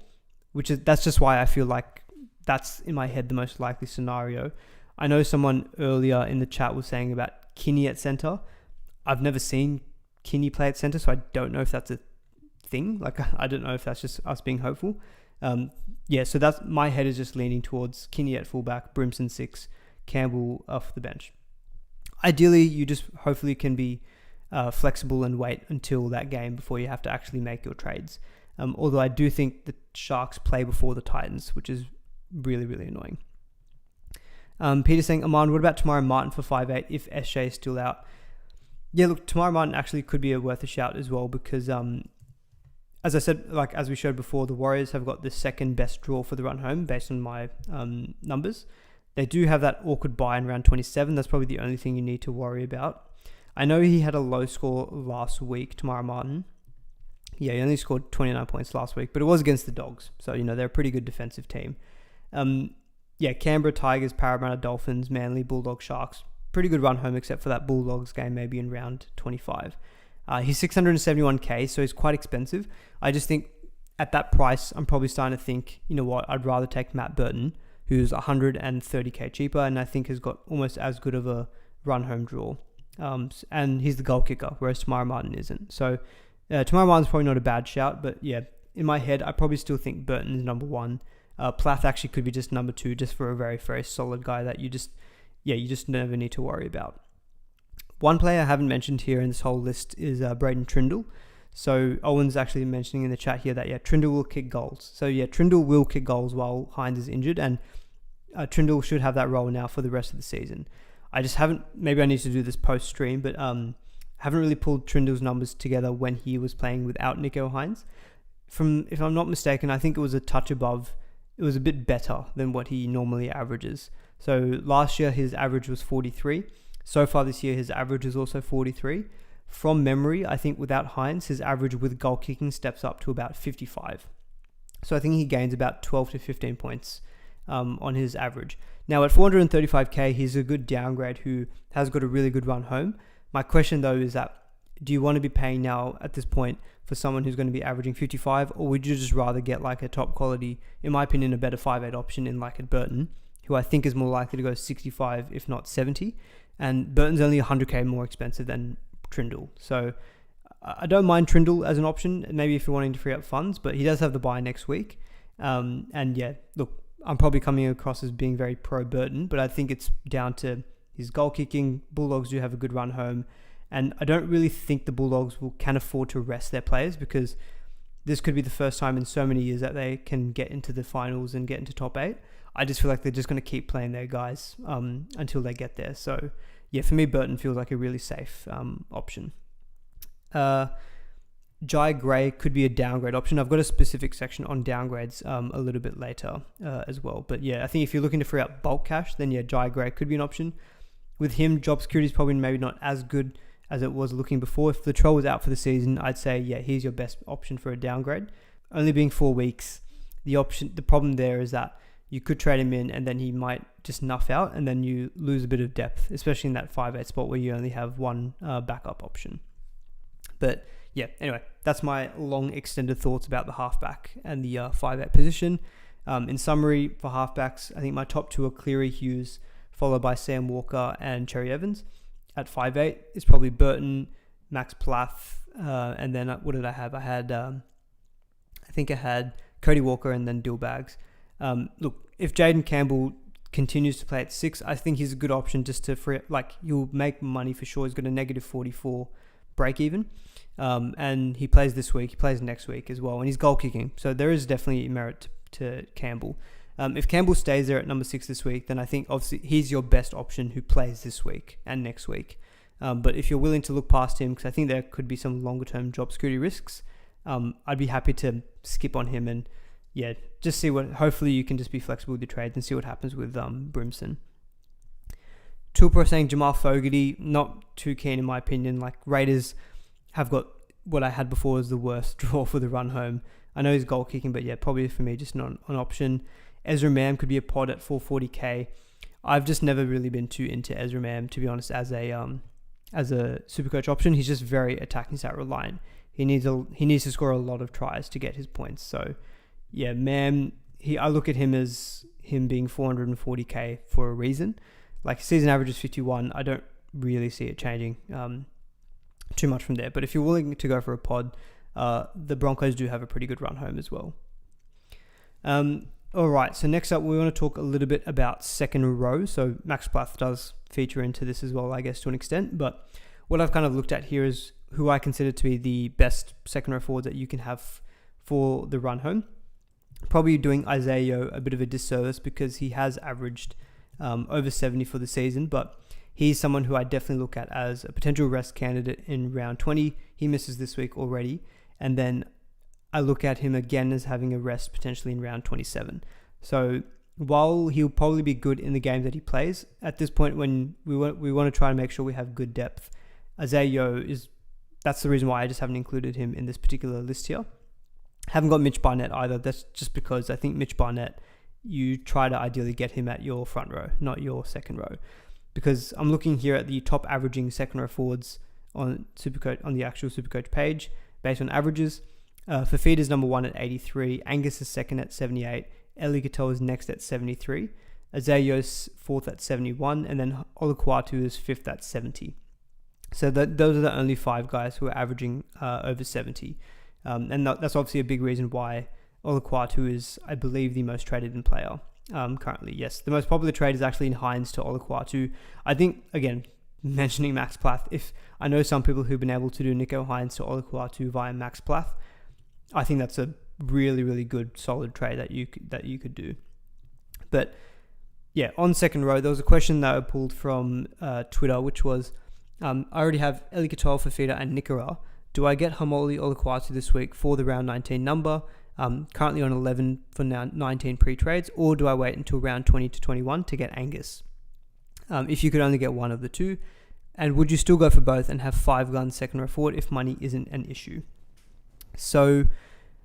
that's just why I feel like that's in my head the most likely scenario. I know someone earlier in the chat was saying about Kinney at center. I've never seen Kinney play at center, so I don't know if that's a thing. Like, I don't know if that's just us being hopeful. So that's my head is just leaning towards Kinney at fullback, Brimson 6, Campbell off the bench. Ideally, you just hopefully can be flexible and wait until that game before you have to actually make your trades. Although I do think the Sharks play before the Titans, which is really, really annoying. Peter saying, Aman, what about Tamara Martin for 5'8" if SJ is still out? Yeah, look, Tamara Martin actually could be worth a shout as well because, as I said, like as we showed before, the Warriors have got the second best draw for the run home based on my numbers. They do have that awkward bye in round 27. That's probably the only thing you need to worry about. I know he had a low score last week, Tamara Martin. Yeah, he only scored 29 points last week, but it was against the Dogs. So, they're a pretty good defensive team. Canberra, Tigers, Parramatta, Dolphins, Manly, Bulldogs, Sharks. Pretty good run home except for that Bulldogs game maybe in round 25. He's 671k, so he's quite expensive. I just think at that price, I'm probably starting to think, you know what, I'd rather take Matt Burton, who's 130k cheaper and I think has got almost as good of a run home draw. And he's the goal kicker, whereas Tamara Martin isn't. So Tamara Martin's probably not a bad shout, but yeah, in my head, I probably still think Burton is number 1. Plath actually could be just number 2, just for a very, very solid guy that you just never need to worry about. One player I haven't mentioned here in this whole list is Braden Trindle. So Owen's actually mentioning in the chat here that, Trindle will kick goals. So Trindle will kick goals while Hines is injured, and Trindle should have that role now for the rest of the season. I just haven't, maybe I need to do this post-stream, but haven't really pulled Trindle's numbers together when he was playing without Nico Hines. If I'm not mistaken, I think it was a touch above, it was a bit better than what he normally averages. So last year, his average was 43. So far this year, his average is also 43. From memory, I think without Hines, his average with goal kicking steps up to about 55. So I think he gains about 12 to 15 points on his average. Now at 435k, he's a good downgrade who has got a really good run home. My question though is that, do you want to be paying now at this point for someone who's going to be averaging 55, or would you just rather get like a top quality, in my opinion, a better 5'8 option in like at Burton, who I think is more likely to go 65 if not 70, and Burton's only 100k more expensive than Trindle. So I don't mind Trindle as an option, maybe if you're wanting to free up funds, but he does have the bye next week. And yeah, look, I'm probably coming across as being very pro Burton, but I think it's down to his goal kicking. Bulldogs do have a good run home, and I don't really think the Bulldogs can afford to rest their players, because this could be the first time in so many years that they can get into the finals and get into top 8. I just feel like they're just going to keep playing their guys until they get there. So yeah, for me, Burton feels like a really safe option. Jai Gray could be a downgrade option. I've got a specific section on downgrades a little bit later as well. But yeah, I think if you're looking to free up bulk cash, then yeah, Jai Gray could be an option. With him, job security is probably maybe not as good as it was looking before. If Latrell was out for the season, I'd say, yeah, he's your best option for a downgrade. Only being 4 weeks, the problem there is that you could trade him in and then he might just nuff out and then you lose a bit of depth, especially in that 5'8 spot where you only have one backup option. But yeah, anyway, that's my long extended thoughts about the halfback and the 5'8 position. In summary, for halfbacks, I think my top 2 are Cleary, Hughes, followed by Sam Walker and Cherry Evans. At 5'8 is probably Burton, Max Plath, and then what did I have? I think I had Cody Walker and then Dillbags. Look, if Jaden Campbell continues to play at 6, I think he's a good option just to free, like, you'll make money for sure. He's got a negative 44 break even. And he plays this week, he plays next week as well, and he's goal kicking. So there is definitely merit to Campbell. If Campbell stays there at number 6 this week, then I think obviously he's your best option who plays this week and next week. But if you're willing to look past him, because I think there could be some longer term job security risks, I'd be happy to skip on him and yeah, just see what, hopefully you can just be flexible with your trades and see what happens with Brimson. Toolpro saying Jamal Fogarty, not too keen in my opinion. Like, Raiders have got what I had before as the worst draw for the run home. I know he's goal kicking, but yeah, probably for me just not an option. Ezra Mam could be a pod at 440k. I've just never really been too into Ezra Mam, to be honest, as a Supercoach option. He's just very attacking stat reliant. He needs to score a lot of tries to get his points. So yeah, Mam, I look at him as him being 440k for a reason. Like, season average is 51. I don't really see it changing too much from there. But if you're willing to go for a pod, the Broncos do have a pretty good run home as well. All right, so next up, we want to talk a little bit about second row. So Max Plath does feature into this as well, I guess, to an extent. But what I've kind of looked at here is who I consider to be the best second row forwards that you can have for the run home. Probably doing Isaiah Yeo a bit of a disservice because he has averaged over 70 for the season, but he's someone who I definitely look at as a potential rest candidate in round 20. He misses this week already, and then I look at him again as having a rest potentially in round 27. So while he'll probably be good in the game that he plays, at this point when we want to try to make sure we have good depth, Isaiah Yeo that's the reason why I just haven't included him in this particular list here. Haven't got Mitch Barnett either. That's just because I think Mitch Barnett, you try to ideally get him at your front row, not your second row. Because I'm looking here at the top averaging second row forwards on Supercoach, on the actual Supercoach page, based on averages. Fafita's number 1 at 83. Angus is second at 78. Eli Katoa is next at 73. Azayo's 4th at 71. And then Olukwatu is 5th at 70. So those are the only 5 guys who are averaging over 70. And that's obviously a big reason why Olukwatu is, I believe, the most traded in player currently. Yes, the most popular trade is actually in Hines to Olukwatu. I think, again, mentioning Max Plath, if I know some people who've been able to do Nico Hines to Olukwatu via Max Plath, I think that's a really, really good, solid trade that you could do. But yeah, on second row, there was a question that I pulled from Twitter, which was, I already have Eli Katoa, Fafita, and Nikora. Do I get Haumole Olukwatu this week for the round 19 number? Currently on 11 for now 19 pre-trades, or do I wait until round 20 to 21 to get Angus? If you could only get one of the two, and would you still go for both and have 5 guns second row forward if money isn't an issue? So,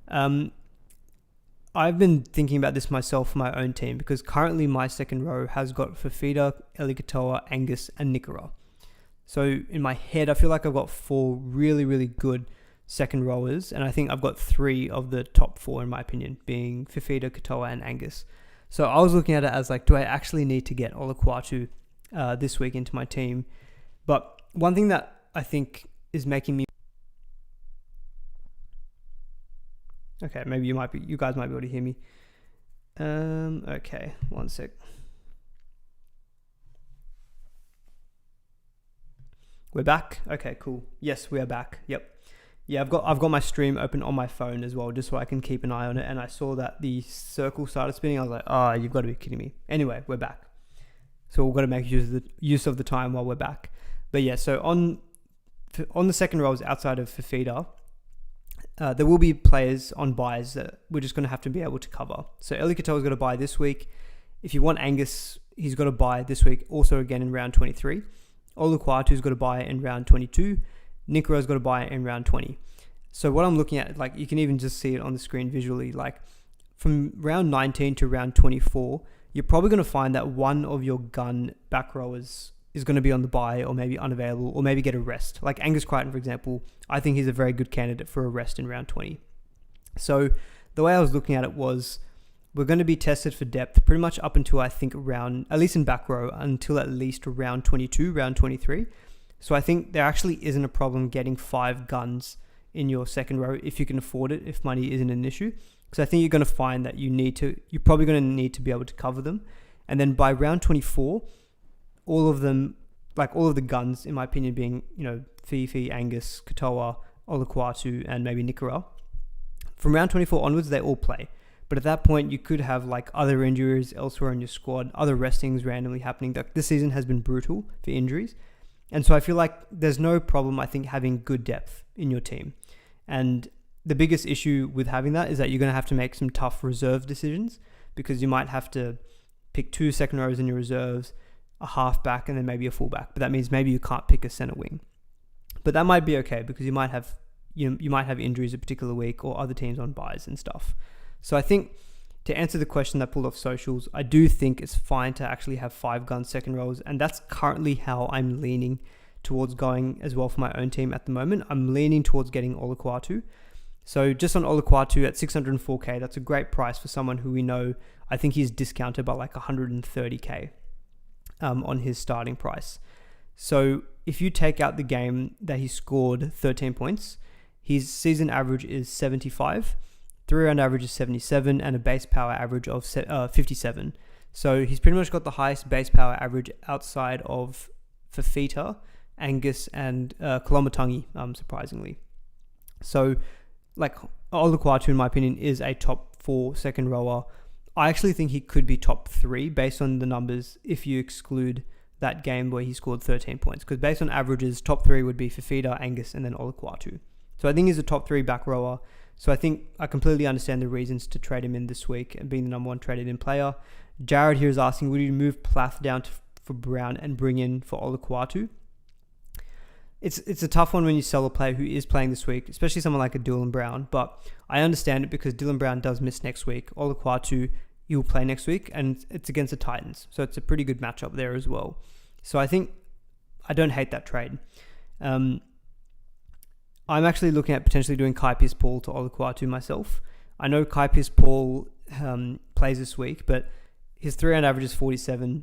I've been thinking about this myself for my own team because currently my second row has got Fafita, Eli Katoa, Angus, and Nikora. So in my head, I feel like I've got 4 really, really good second rowers, and I think I've got 3 of the top 4 in my opinion, being Fafita, Katoa, and Angus. So I was looking at it as like, do I actually need to get Olukwatu this week into my team? But one thing that I think is making me... Okay, maybe you guys might be able to hear me. Okay, one sec. We're back? Okay, cool. Yes, we are back. Yep. Yeah, I've got my stream open on my phone as well, just so I can keep an eye on it. And I saw that the circle started spinning. I was like, you've got to be kidding me. Anyway, we're back. So we've got to make use of the time while we're back. But yeah, so on the second rows outside of Fafita, there will be players on buys that we're just going to have to be able to cover. So Eli Katoa's got to buy this week. If you want Angus, he's got to buy this week, also again in round 23. Oluquatu's got to buy in round 22. Nikoro's got to buy in round 20. So what I'm looking at, like you can even just see it on the screen visually, like from round 19 to round 24, you're probably going to find that one of your gun back rowers is going to be on the bye or maybe unavailable or maybe get a rest. Like Angus Crichton, for example, I think he's a very good candidate for a rest in round 20. So the way I was looking at it was we're going to be tested for depth pretty much up until I think round, at least in back row, until at least round 22, round 23. So I think there actually isn't a problem getting 5 guns in your second row if you can afford it, if money isn't an issue. Because I think you're going to find that you're probably going to need to be able to cover them. And then by round 24, all of the guns, in my opinion, being, Fifi, Angus, Katoa, Oluquatu, and maybe Nikora. From round 24 onwards, they all play. But at that point, you could have like other injuries elsewhere in your squad, other restings randomly happening. This season has been brutal for injuries. And so I feel like there's no problem, I think, having good depth in your team. And the biggest issue with having that is that you're going to have to make some tough reserve decisions, because you might have to pick 2 second rows in your reserves, a halfback, and then maybe a fullback. But that means maybe you can't pick a center wing. But that might be okay, because you might have injuries a particular week or other teams on buys and stuff. So I think to answer the question that pulled off socials, I do think it's fine to actually have 5 gun second rows, and that's currently how I'm leaning towards going as well for my own team at the moment. I'm leaning towards getting Oluquatu. So just on Oluquatu at 604k, that's a great price for someone who we know, I think he's discounted by like 130k on his starting price. So if you take out the game that he scored 13 points, his season average is 75, 3-round average is 77, and a base power average of 57. So he's pretty much got the highest base power average outside of Fafita, Angus, and Kolomatangi, surprisingly. So, like, Oluquatu, in my opinion, is a top 4 second rower. I actually think he could be top 3 based on the numbers if you exclude that game where he scored 13 points. Because based on averages, top 3 would be Fafita, Angus, and then Oluquatu. So I think he's a top 3 back rower. So I think I completely understand the reasons to trade him in this week and being the number 1 traded in player. Jared here is asking, would you move Plath down for Brown and bring in for Oluquatu? It's a tough one when you sell a player who is playing this week, especially someone like a Dylan Brown. But I understand it because Dylan Brown does miss next week. Oluquatu, he'll play next week, and it's against the Titans. So it's a pretty good matchup there as well. So I think I don't hate that trade. I'm actually looking at potentially doing Kai Pearce-Paul to Oluquatu myself. I know Kai Pearce-Paul plays this week, but his 3-round average is 47,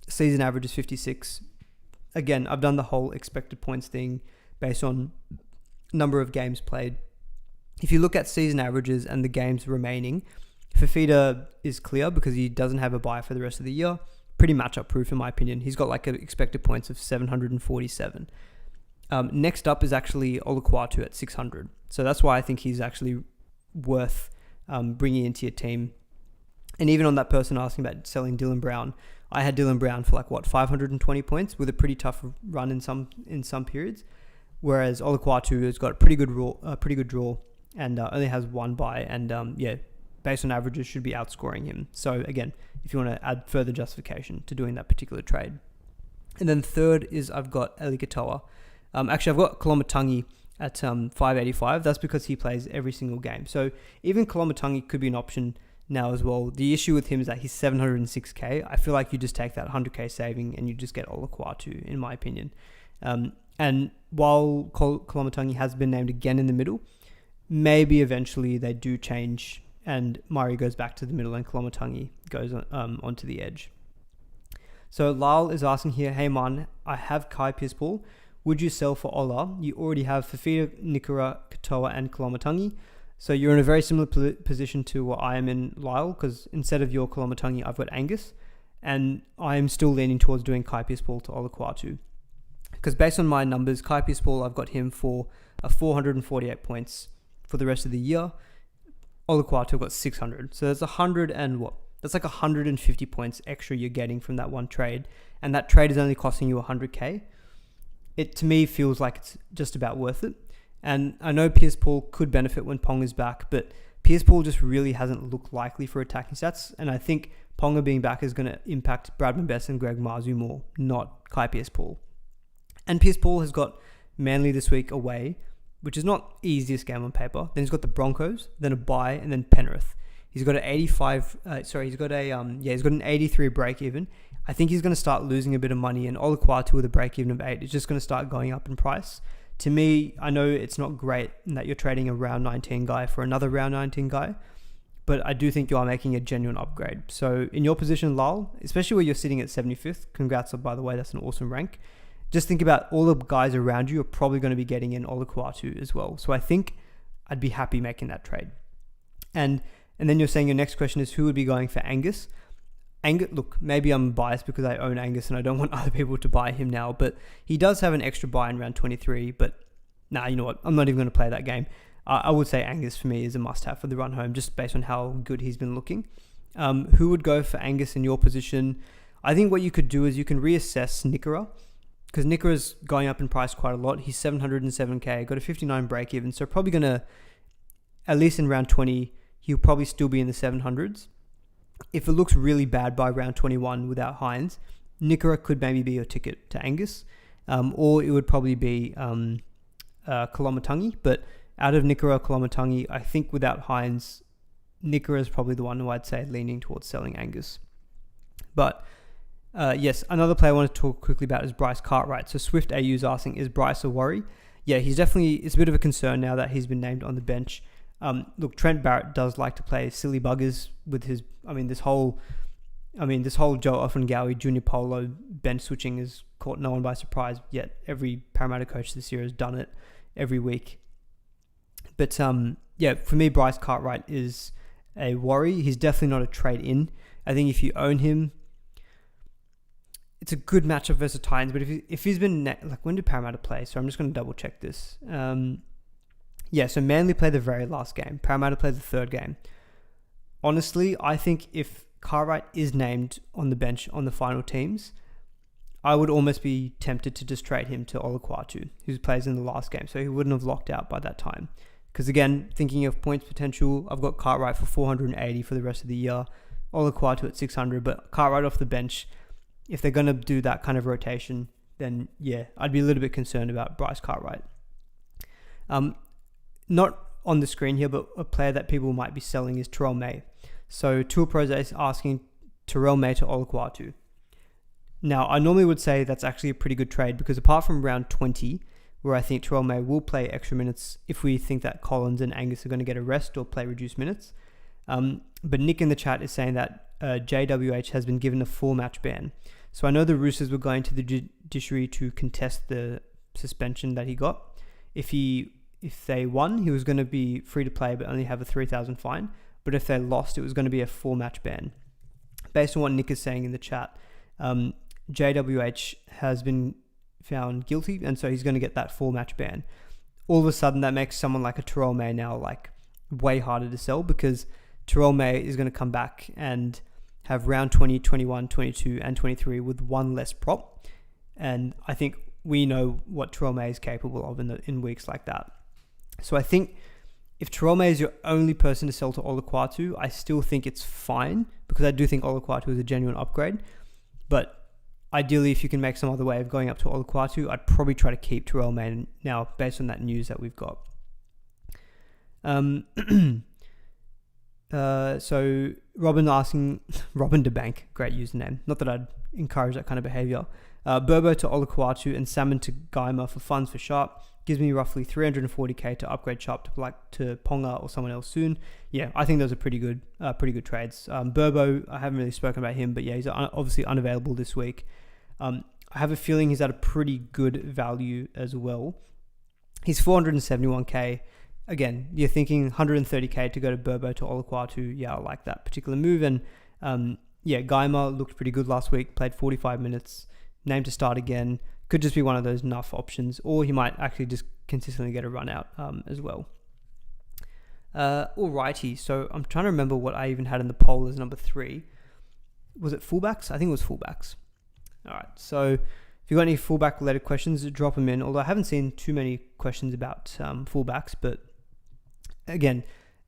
season average is 56. Again, I've done the whole expected points thing based on number of games played. If you look at season averages and the games remaining, Fafita is clear because he doesn't have a bye for the rest of the year. Pretty matchup proof in my opinion. He's got like an expected points of 747. Next up is actually Oluquatu at 600. So that's why I think he's actually worth bringing into your team. And even on that person asking about selling Dylan Brown, I had Dylan Brown for 520 points with a pretty tough run in some periods, whereas Oluquatu has got a pretty good draw and only has 1 bye, and based on averages should be outscoring him. So again, if you want to add further justification to doing that particular trade. And then third is I've got Eli Katoa. Actually, I've got Kolomatangi at 585. That's because he plays every single game. So even Kolomatangi could be an option now as well. The issue with him is that he's 706k. I feel like you just take that 100k saving and you just get Oluquatu, in my opinion. And while Kolomatangi has been named again in the middle, maybe eventually they do change and Murray goes back to the middle and Kolomatangi goes onto the edge. So Lyle is asking here, hey man, I have Kai Pearce-Paul. Would you sell for Ola? You already have Fafita, Nikora, Katoa, and Kolomatangi. So you're in a very similar position to what I am in, Lyle, because instead of your Kolomatangi, I've got Angus, and I'm still leaning towards doing Kai Pearce-Paul to Oluquatu. Because based on my numbers, Kai Pearce-Paul, I've got him for 448 points for the rest of the year. Oluquatu, I've got 600. So that's 100 and what? That's like 150 points extra you're getting from that one trade, and that trade is only costing you 100k. It, to me, feels like it's just about worth it. And I know Pearce-Paul could benefit when Pong is back, but Pearce-Paul just really hasn't looked likely for attacking stats. And I think Ponga being back is going to impact Bradman Best and Greg Marzhew more, not Kai Pearce-Paul. And Pierce Paul has got Manly this week away, which is not easiest game on paper. Then he's got the Broncos, then a bye, and then Penrith. He's got an 83 break even. I think he's going to start losing a bit of money, and Olukwatu with a break even of 8 is just going to start going up in price. To me, I know it's not great that you're trading a round 19 guy for another round 19 guy, but I do think you are making a genuine upgrade. So in your position, Lal, especially where you're sitting at 75th, congrats, by the way, that's an awesome rank. Just think about all the guys around you are probably going to be getting in Olukwatu as well. So I think I'd be happy making that trade. And then you're saying your next question is who would be going for Angus? Look, maybe I'm biased because I own Angus and I don't want other people to buy him now, but he does have an extra buy in round 23, but you know what? I'm not even going to play that game. I would say Angus for me is a must-have for the run home, just based on how good he's been looking. Who would go for Angus in your position? I think what you could do is you can reassess Nikora, because Nikora's going up in price quite a lot. He's 707k, got a 59 break even, so probably going to, at least in round 20, he'll probably still be in the 700s. If it looks really bad by round 21 without Hines, Nikora could maybe be your ticket to Angus, or it would probably be Kolomatangi. But out of Nikora, Kolomatangi, I think without Hines, Nikora is probably the one who I'd say leaning towards selling Angus. But yes, another player I want to talk quickly about is Bryce Cartwright. So Swift AU's asking, is Bryce a worry? Yeah, it's a bit of a concern now that he's been named on the bench. Look, Trent Barrett does like to play silly buggers with this whole Joe Offengawi Junior Polo bench switching has caught no one by surprise, yet every Parramatta coach this year has done it every week. But for me, Bryce Cartwright is a worry. He's definitely not a trade in. I think if you own him, it's a good matchup versus Titans, but if he's been when did Parramatta play? So I'm just going to double check this. So Manly played the very last game. Parramatta played the third game. Honestly, I think if Cartwright is named on the bench on the final teams, I would almost be tempted to just trade him to Olukwatu, who plays in the last game, so he wouldn't have locked out by that time. Because again, thinking of points potential, I've got Cartwright for 480 for the rest of the year, Olukwatu at 600, but Cartwright off the bench, if they're going to do that kind of rotation, then yeah, I'd be a little bit concerned about Bryce Cartwright. Not on the screen here, but a player that people might be selling is Terrell May. So Tool Pros is asking Terrell May to Olukwatu. Now, I normally would say that's actually a pretty good trade because apart from round 20, where I think Terrell May will play extra minutes if we think that Collins and Angus are going to get a rest or play reduced minutes. But Nick in the chat is saying that JWH has been given a full match ban. So I know the Roosters were going to the judiciary to contest the suspension that he got. If they won, he was going to be free to play but only have a 3,000 fine. But if they lost, it was going to be a full match ban. Based on what Nick is saying in the chat, JWH has been found guilty, and so he's going to get that full match ban. All of a sudden, that makes someone like a Terrell May now way harder to sell because Terrell May is going to come back and have round 20, 21, 22, and 23 with one less prop. And I think we know what Terrell May is capable of in weeks like that. So I think if Terrell May is your only person to sell to Olukwatu, I still think it's fine because I do think Olukwatu is a genuine upgrade. But ideally, if you can make some other way of going up to Olukwatu, I'd probably try to keep Terrell May now based on that news that we've got. So Robin asking, Robin DeBank, great username. Not that I'd encourage that kind of behavior. Burbo to Olukwatu and Salmon to Guymer for funds for Sharp. Gives me roughly 340k to upgrade Sharp to Ponga or someone else soon. Yeah, I think those are pretty good trades. Burbo, I haven't really spoken about him, but yeah, he's obviously unavailable this week. I have a feeling he's at a pretty good value as well. He's 471k. Again, you're thinking 130k to go to Burbo to Olukwatu. Yeah, I like that particular move. And Guymer looked pretty good last week. Played 45 minutes. Named to start again. Could just be one of those enough options, or he might actually just consistently get a run out as well. Alrighty, so I'm trying to remember what I even had in the poll as number 3. Was it fullbacks? I think it was fullbacks. Alright, so if you've got any fullback related questions, drop them in. Although I haven't seen too many questions about fullbacks, but again,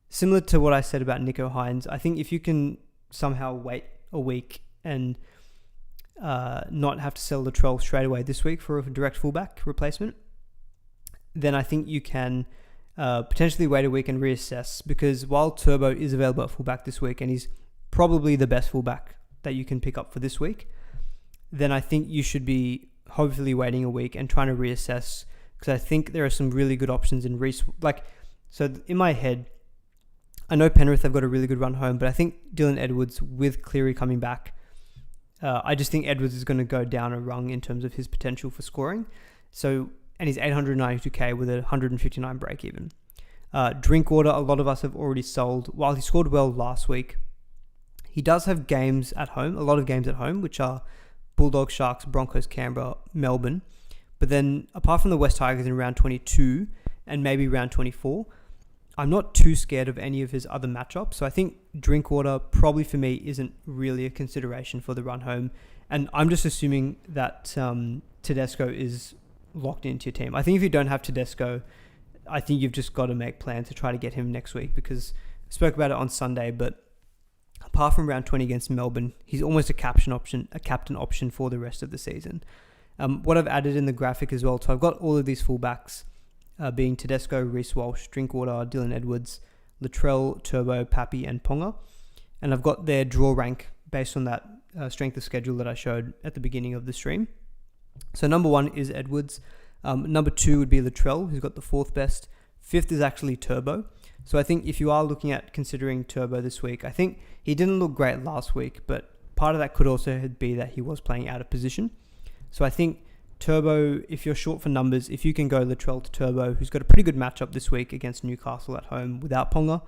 similar to what I said about Nico Hines, I think if you can somehow wait a week and not have to sell Latrell straight away this week for a direct fullback replacement, then I think you can potentially wait a week and reassess, because while Turbo is available at fullback this week and he's probably the best fullback that you can pick up for this week, then I think you should be hopefully waiting a week and trying to reassess, because I think there are some really good options in Reece. So in my head, I know Penrith have got a really good run home, but I think Dylan Edwards with Cleary coming back, I just think Edwards is going to go down a rung in terms of his potential for scoring. So, and he's 892k with a 159 break even. Drinkwater, a lot of us have already sold. While he scored well last week, he does have games at home, a lot of games at home, which are Bulldogs, Sharks, Broncos, Canberra, Melbourne. But then apart from the West Tigers in round 22 and maybe round 24, I'm not too scared of any of his other matchups. So I think Drinkwater probably for me isn't really a consideration for the run home. And I'm just assuming that Tedesco is locked into your team. I think if you don't have Tedesco, I think you've just got to make plans to try to get him next week, because I spoke about it on Sunday, but apart from round 20 against Melbourne, he's almost a captain option for the rest of the season. What I've added in the graphic as well, so I've got all of these fullbacks being Tedesco, Reece Walsh, Drinkwater, Dylan Edwards, Latrell, Turbo, Pappy, and Ponga. And I've got their draw rank based on that strength of schedule that I showed at the beginning of the stream. So number 1 is Edwards. Number 2 would be Latrell, who's got the 4th best. 5th is actually Turbo. So I think if you are looking at considering Turbo this week, I think he didn't look great last week, but part of that could also be that he was playing out of position. So I think Turbo, if you're short for numbers, if you can go Latrell to Turbo, who's got a pretty good matchup this week against Newcastle at home without Ponga,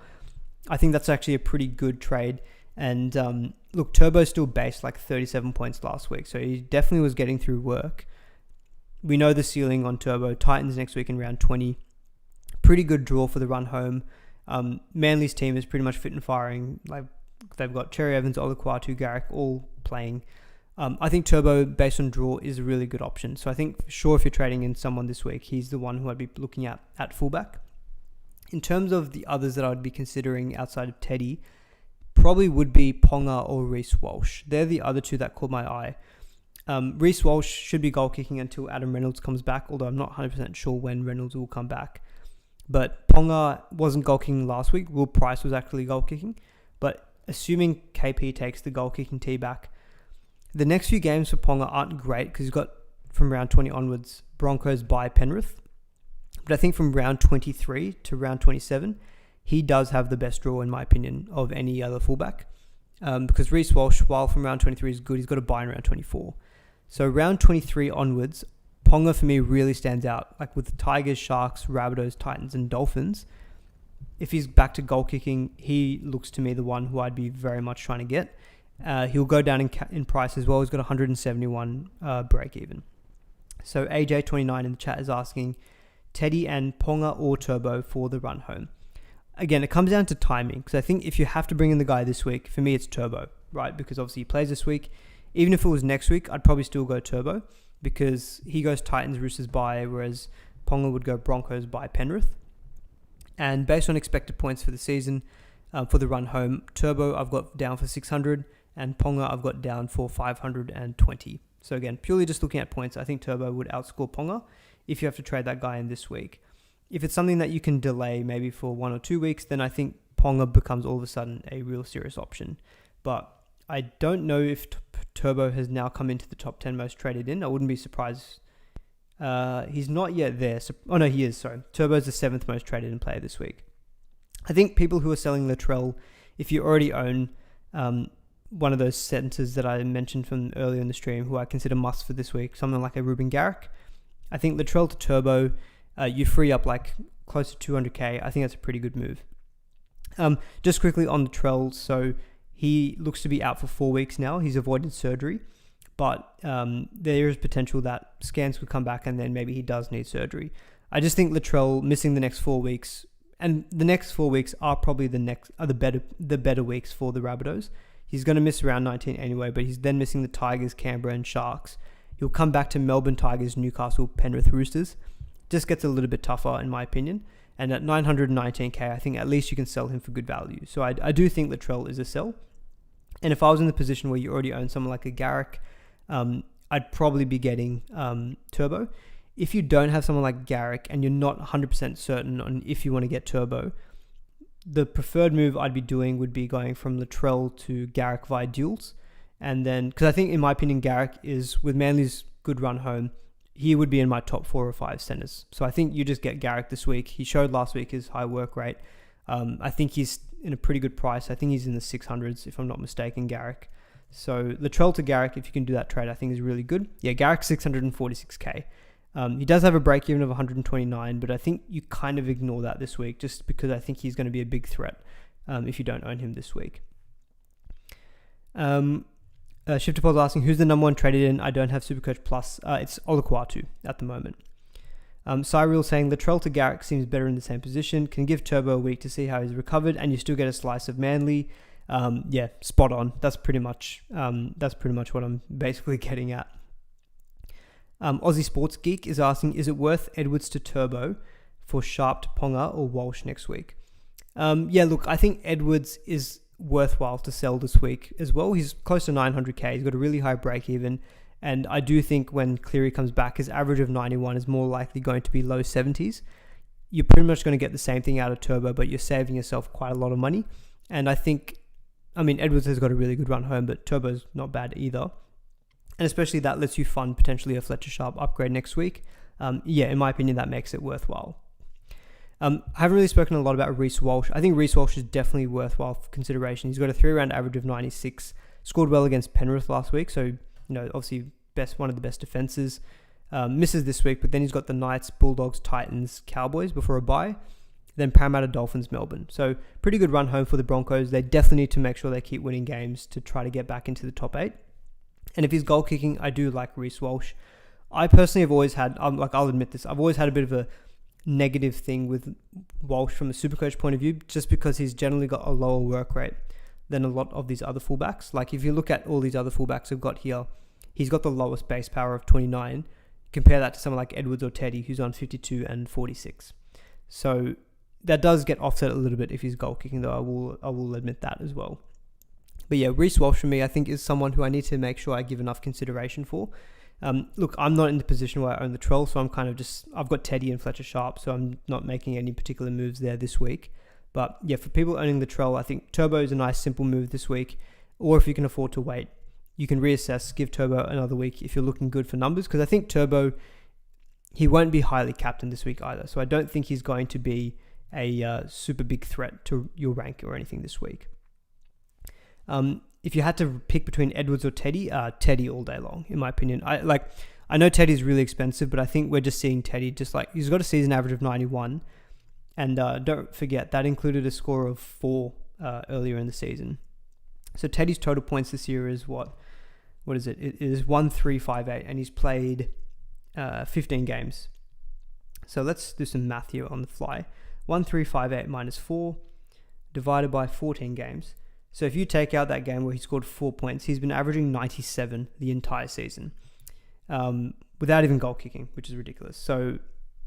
I think that's actually a pretty good trade. And look, Turbo still based like 37 points last week, so he definitely was getting through work. We know the ceiling on Turbo. Titans next week in round 20. Pretty good draw for the run home. Manly's team is pretty much fit and firing. Like they've got Cherry Evans, Olaquatu, Garrick all playing. I think Turbo, based on draw, is a really good option. So I think, sure, if you're trading in someone this week, he's the one who I'd be looking at fullback. In terms of the others that I'd be considering outside of Teddy, probably would be Ponga or Reece Walsh. They're the other two that caught my eye. Reece Walsh should be goal kicking until Adam Reynolds comes back, although I'm not 100% sure when Reynolds will come back. But Ponga wasn't goal kicking last week. Will Pryce was actually goal kicking. But assuming KP takes the goal kicking tee back, the next few games for Ponga aren't great because he's got, from round 20 onwards, Broncos by Penrith. But I think from round 23 to round 27, he does have the best draw, in my opinion, of any other fullback. Because Reece Walsh, while from round 23 is good, he's got a bye in round 24. So round 23 onwards, Ponga for me really stands out. Like with the Tigers, Sharks, Rabbitohs, Titans, and Dolphins, if he's back to goal kicking, he looks to me the one who I'd be very much trying to get. He'll go down in price as well. He's got 171 break even. So AJ29 in the chat is asking Teddy and Ponga or Turbo for the run home. Again, it comes down to timing, because I think if you have to bring in the guy this week, for me it's Turbo, right? Because obviously he plays this week. Even if it was next week, I'd probably still go Turbo, because he goes Titans, Roosters bye, whereas Ponga would go Broncos by Penrith. And based on expected points for the season, for the run home, Turbo I've got down for 600, and Ponga I've got down for 520. So again, purely just looking at points, I think Turbo would outscore Ponga if you have to trade that guy in this week. If it's something that you can delay maybe for 1 or 2 weeks, then I think Ponga becomes all of a sudden a real serious option. But I don't know if Turbo has now come into the top 10 most traded in. I wouldn't be surprised. He's not yet there. Oh no, he is, sorry. Turbo's the 7th most traded in player this week. I think people who are selling Latrell, if you already own one of those centers that I mentioned from earlier in the stream, who I consider must for this week, something like a Ruben Garrick, I think Latrell to Turbo, you free up like close to 200k. I think that's a pretty good move. Just quickly on Latrell, so he looks to be out for 4 weeks now. He's avoided surgery, but there is potential that scans could come back and then maybe he does need surgery. I just think Latrell missing the next 4 weeks, and the next 4 weeks are probably the better weeks for the Rabbitohs. He's going to miss round 19 anyway, but he's then missing the Tigers, Canberra, and Sharks. He'll come back to Melbourne Tigers, Newcastle, Penrith Roosters. Just gets a little bit tougher in my opinion. And at 919k, I think at least you can sell him for good value. So I do think Latrell is a sell. And if I was in the position where you already own someone like a Garrick, I'd probably be getting Turbo. If you don't have someone like Garrick and you're not 100% certain on if you want to get Turbo, the preferred move I'd be doing would be going from Latrell to Garrick via duels. And then, because I think, in my opinion, Garrick is, with Manly's good run home, he would be in my top 4 or 5 centers. So I think you just get Garrick this week. He showed last week his high work rate. I think he's in a pretty good price. I think he's in the 600s, if I'm not mistaken, Garrick. So Latrell to Garrick, if you can do that trade, I think is really good. Yeah, Garrick 646k. He does have a break even of 129, but I think you kind of ignore that this week just because I think he's going to be a big threat if you don't own him this week. Shifter Paul's asking, who's the number 1 traded in? I don't have Supercoach Plus. It's Olukwatu at the moment. Cyril saying, Latrell to Garrick seems better in the same position. Can give Turbo a week to see how he's recovered, and you still get a slice of Manly. Yeah, spot on. That's pretty much what I'm basically getting at. Aussie Sports Geek is asking, is it worth Edwards to Turbo for Sharp to Ponga or Walsh next week? Yeah, look, I think Edwards is worthwhile to sell this week as well. He's close to 900k. He's got a really high break even. And I do think when Cleary comes back, his average of 91 is more likely going to be low 70s. You're pretty much going to get the same thing out of Turbo, but you're saving yourself quite a lot of money. And I think, Edwards has got a really good run home, but Turbo's not bad either. And especially that lets you fund potentially a Fletcher Sharp upgrade next week. Yeah, in my opinion, that makes it worthwhile. I haven't really spoken a lot about Reece Walsh. I think Reece Walsh is definitely worthwhile for consideration. He's got a 3-round average of 96, scored well against Penrith last week, so obviously one of the best defenses. Misses this week, but then he's got the Knights, Bulldogs, Titans, Cowboys before a bye. Then Parramatta, Dolphins, Melbourne. So pretty good run home for the Broncos. They definitely need to make sure they keep winning games to try to get back into the top 8. And if he's goal kicking, I do like Reece Walsh. I personally have always had, I'll admit this, I've always had a bit of a negative thing with Walsh from a Supercoach point of view, just because he's generally got a lower work rate than a lot of these other fullbacks. Like if you look at all these other fullbacks I've got here, he's got the lowest base power of 29. Compare that to someone like Edwards or Teddy, who's on 52 and 46. So that does get offset a little bit if he's goal kicking, though. I will admit that as well. But yeah, Reece Walsh for me, I think is someone who I need to make sure I give enough consideration for. Look, I'm not in the position where I own the Troll, so I'm kind of I've got Teddy and Fletcher Sharp, so I'm not making any particular moves there this week. But yeah, for people owning the Troll, I think Turbo is a nice simple move this week. Or if you can afford to wait, you can reassess, give Turbo another week if you're looking good for numbers. Because I think Turbo, he won't be highly captained this week either. So I don't think he's going to be a super big threat to your rank or anything this week. If you had to pick between Edwards or Teddy, Teddy all day long, in my opinion. I know Teddy's really expensive, but I think we're just seeing Teddy he's got a season average of 91. And don't forget, that included a score of 4 earlier in the season. So Teddy's total points this year is what is it? It is 1358, and he's played 15 games. So let's do some math here on the fly. 1358 minus 4 divided by 14 games. So if you take out that game where he scored 4 points, he's been averaging 97 the entire season without even goal kicking, which is ridiculous. So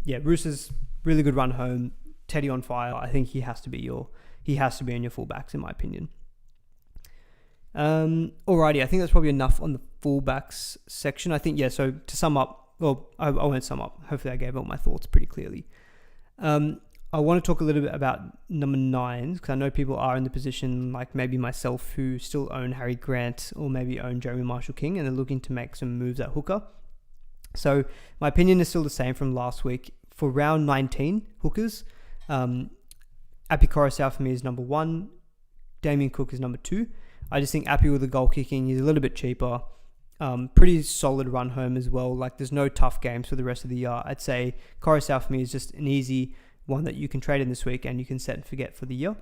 yeah, Roosters, really good run home. Teddy on fire. I think he has to be in your fullbacks, in my opinion. Alrighty, I think that's probably enough on the fullbacks section. I think, yeah, so to sum up, well, I won't sum up. Hopefully I gave all my thoughts pretty clearly. I want to talk a little bit about number 9s, because I know people are in the position, like maybe myself, who still own Harry Grant or maybe own Jeremy Marshall-King, and they're looking to make some moves at hooker. So my opinion is still the same from last week. For round 19 hookers, Api Coruscant for me is number 1. Damien Cook is number 2. I just think Api with the goal kicking, he's a little bit cheaper. Pretty solid run home as well. Like there's no tough games for the rest of the year. I'd say Coruscant for me is just an easy one that you can trade in this week and you can set and forget for the year.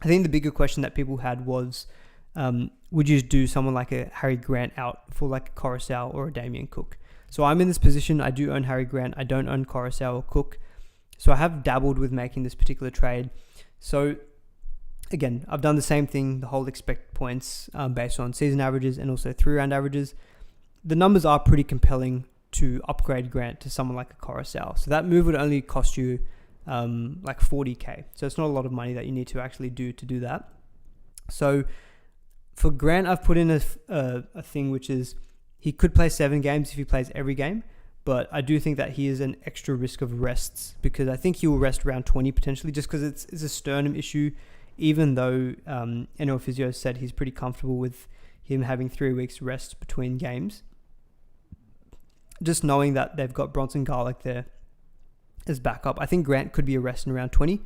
I think the bigger question that people had was, would you do someone like a Harry Grant out for like a Coruscant or a Damien Cook? So I'm in this position. I do own Harry Grant. I don't own Coruscant or Cook. So I have dabbled with making this particular trade. So again, I've done the same thing, the whole expect points based on season averages and also 3-round averages. The numbers are pretty compelling to upgrade Grant to someone like a Coruscant. So that move would only cost you like 40k. So it's not a lot of money that you need to actually do to do that. So for Grant, I've put in a thing which is He could play 7 games if he plays every game, but I do think that he is an extra risk of rests because I think he will rest around 20 potentially just because it's a sternum issue, even though NRL Physio said he's pretty comfortable with him having 3 weeks rest between games. Just knowing that they've got Bronson Garlick there as backup, I think Grant could be a rest in around 20.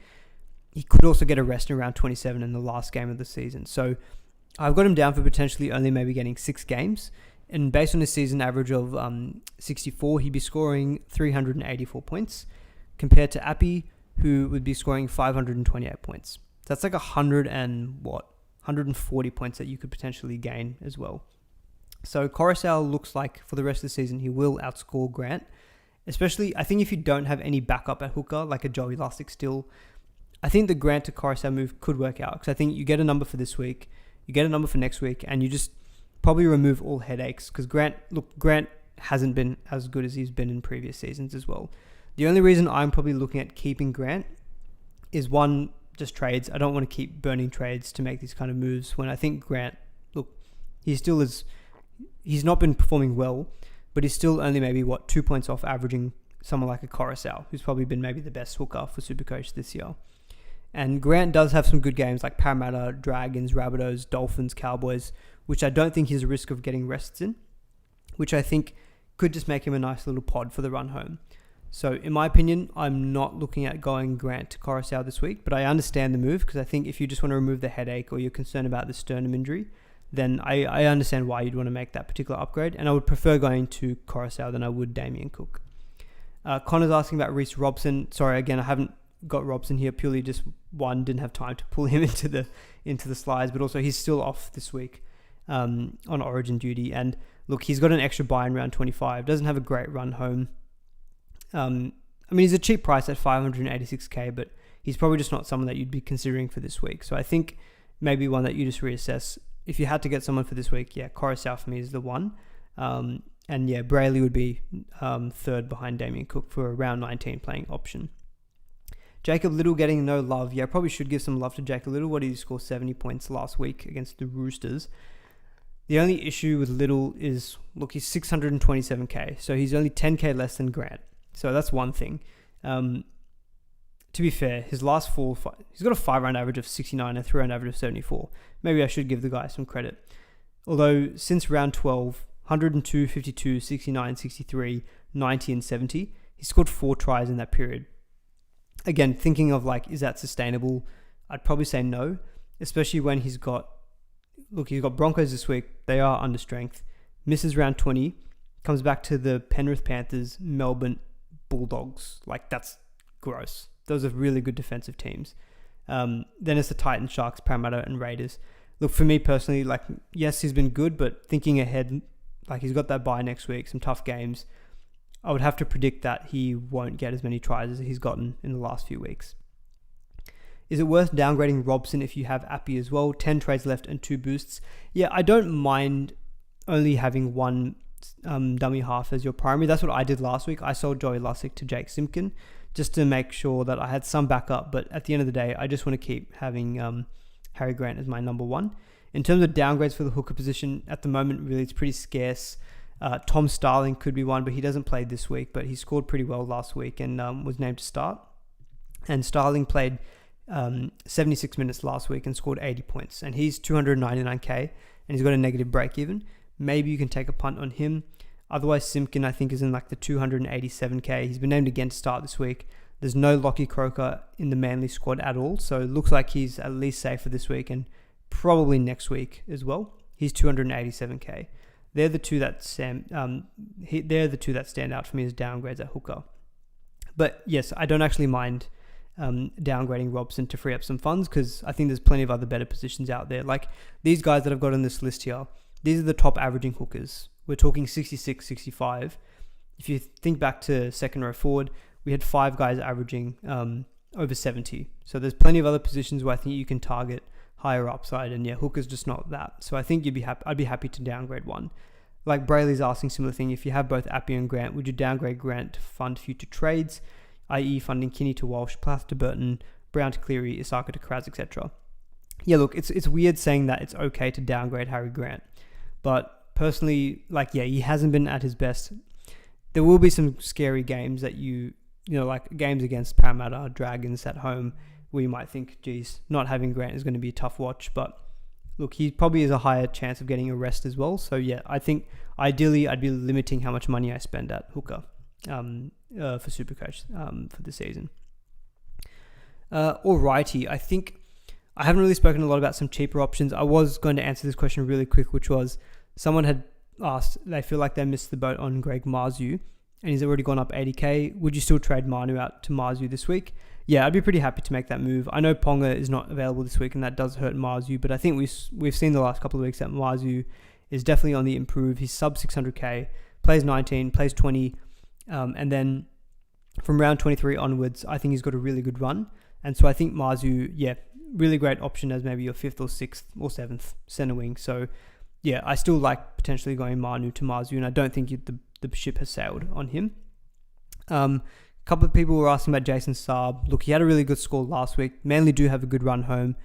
He could also get a rest in around 27 in the last game of the season. So I've got him down for potentially only maybe getting 6 games. And based on his season average of 64, he'd be scoring 384 points compared to Appy, who would be scoring 528 points. That's like 140 points that you could potentially gain as well. So Coruscant looks like for the rest of the season, he will outscore Grant. Especially, I think if you don't have any backup at hooker, like a Joey Lussick still, I think the Grant to Coruscant move could work out. Because I think you get a number for this week, you get a number for next week, and you just probably remove all headaches because Grant hasn't been as good as he's been in previous seasons as well. The only reason I'm probably looking at keeping Grant is one, just trades. I don't want to keep burning trades to make these kind of moves when I think Grant, he's not been performing well, but he's still only maybe 2 points off averaging someone like a Coruscant, who's probably been maybe the best hooker for SuperCoach this year. And Grant does have some good games like Parramatta, Dragons, Rabbitohs, Dolphins, Cowboys, which I don't think he's a risk of getting rests in, which I think could just make him a nice little pod for the run home. So in my opinion, I'm not looking at going Grant to Coruscant this week, but I understand the move because I think if you just want to remove the headache or you're concerned about the sternum injury, then I understand why you'd want to make that particular upgrade. And I would prefer going to Coruscant than I would Damien Cook. Connor's asking about Reece Robson. Sorry, again, I haven't got Robson here purely just didn't have time to pull him into the slides, but also he's still off this week on Origin duty. And look, he's got an extra buy in round 25. Doesn't have a great run home. I mean, he's a cheap price at 586k, but he's probably just not someone that you'd be considering for this week. So I think maybe one that you just reassess. If you had to get someone for this week, Coruscant for me is the one. And Brayley would be third behind Damien Cook for a round 19 playing option. Jacob Little getting no love. I probably should give some love to Jacob Little. What did he score? 70 points last week against the Roosters. The only issue with Little is, he's 627k. So he's only 10k less than Grant. So that's one thing. To be fair, his last he's got a 5-round average of 69 and a 3-round average of 74. Maybe I should give the guy some credit. Although since round 12, 102, 52, 69, 63, 90 and 70, he scored 4 tries in that period. Again, thinking of is that sustainable? I'd probably say no, especially when he's got Broncos this week. They are under strength. Misses round 20, comes back to the Penrith Panthers, Melbourne Bulldogs. That's gross. Those are really good defensive teams. Then it's the Titans, Sharks, Parramatta and Raiders. Look, for me personally, yes, he's been good, but thinking ahead, he's got that bye next week, some tough games. I would have to predict that he won't get as many tries as he's gotten in the last few weeks. Is it worth downgrading Robson if you have Appy as well? 10 trades left and 2 boosts. Yeah, I don't mind only having one dummy half as your primary. That's what I did last week. I sold Joey Lussick to Jake Simpkin just to make sure that I had some backup. But at the end of the day, I just want to keep having Harry Grant as my number one. In terms of downgrades for the hooker position, at the moment, really, it's pretty scarce. Tom Starling could be one, but he doesn't play this week, but he scored pretty well last week and was named to start. And Starling played 76 minutes last week and scored 80 points. And he's 299k and he's got a negative break even. Maybe you can take a punt on him. Otherwise, Simpkin, I think, is in the 287k. He's been named again to start this week. There's no Lockie Croker in the Manly squad at all. So it looks like he's at least safe for this week and probably next week as well. He's 287k. They're the two that stand out for me as downgrades at hooker. But yes, I don't actually mind downgrading Robson to free up some funds because I think there's plenty of other better positions out there. These guys that I've got on this list here, these are the top averaging hookers. We're talking 66, 65. If you think back to second row forward, we had 5 guys averaging over 70. So there's plenty of other positions where I think you can target higher upside, and hooker's just not that. So I think I'd be happy to downgrade one. Brayley's asking similar thing. If you have both Appy and Grant, would you downgrade Grant to fund future trades, i.e. funding Kinney to Walsh, Plath to Burton, Brown to Cleary, Isaka to Kraz, etc.? Yeah, look, it's weird saying that it's okay to downgrade Harry Grant, but personally, he hasn't been at his best. There will be some scary games that like games against Parramatta, Dragons at home, where you might think, geez, not having Grant is going to be a tough watch. But look, he probably has a higher chance of getting a rest as well. So yeah, I think ideally I'd be limiting how much money I spend at hooker for SuperCoach for the season. Alrighty, I think I haven't really spoken a lot about some cheaper options. I was going to answer this question really quick, which was someone had asked, they feel like they missed the boat on Greg Marzhew, and he's already gone up 80k. Would you still trade Manu out to Marzhew this week? Yeah, I'd be pretty happy to make that move. I know Ponga is not available this week, and that does hurt Marzhew, but I think we've seen the last couple of weeks that Marzhew is definitely on the improve. He's sub 600k, plays 19, plays 20, and then from round 23 onwards, I think he's got a really good run. And so I think Marzhew, really great option as maybe your 5th or 6th or 7th centre wing. So yeah, I still like potentially going Manu to Marzhew, and I don't think the ship has sailed on him. A couple of people were asking about Jason Saab. Look, he had a really good score last week. Manly do have a good run home.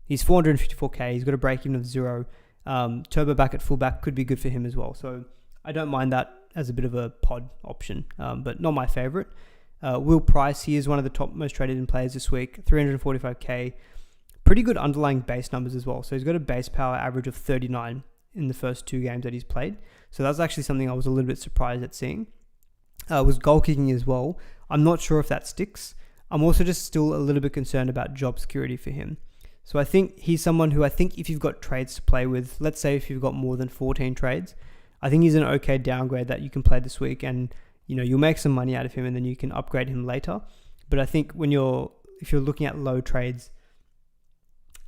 He's 454k. He's got a break even of 0. Turbo back at fullback could be good for him as well. So I don't mind that as a bit of a pod option, but not my favourite. Will Pryce, he is one of the top most traded in players this week, 345k. Pretty good underlying base numbers as well. So he's got a base power average of 39 in the first 2 games that he's played. So that's actually something I was a little bit surprised at seeing. Was goal kicking as well. I'm not sure if that sticks. I'm also just still a little bit concerned about job security for him. So I think he's someone who I think if you've got trades to play with, let's say if you've got more than 14 trades, I think he's an okay downgrade that you can play this week, and you'll make some money out of him and then you can upgrade him later. But I think if you're looking at low trades,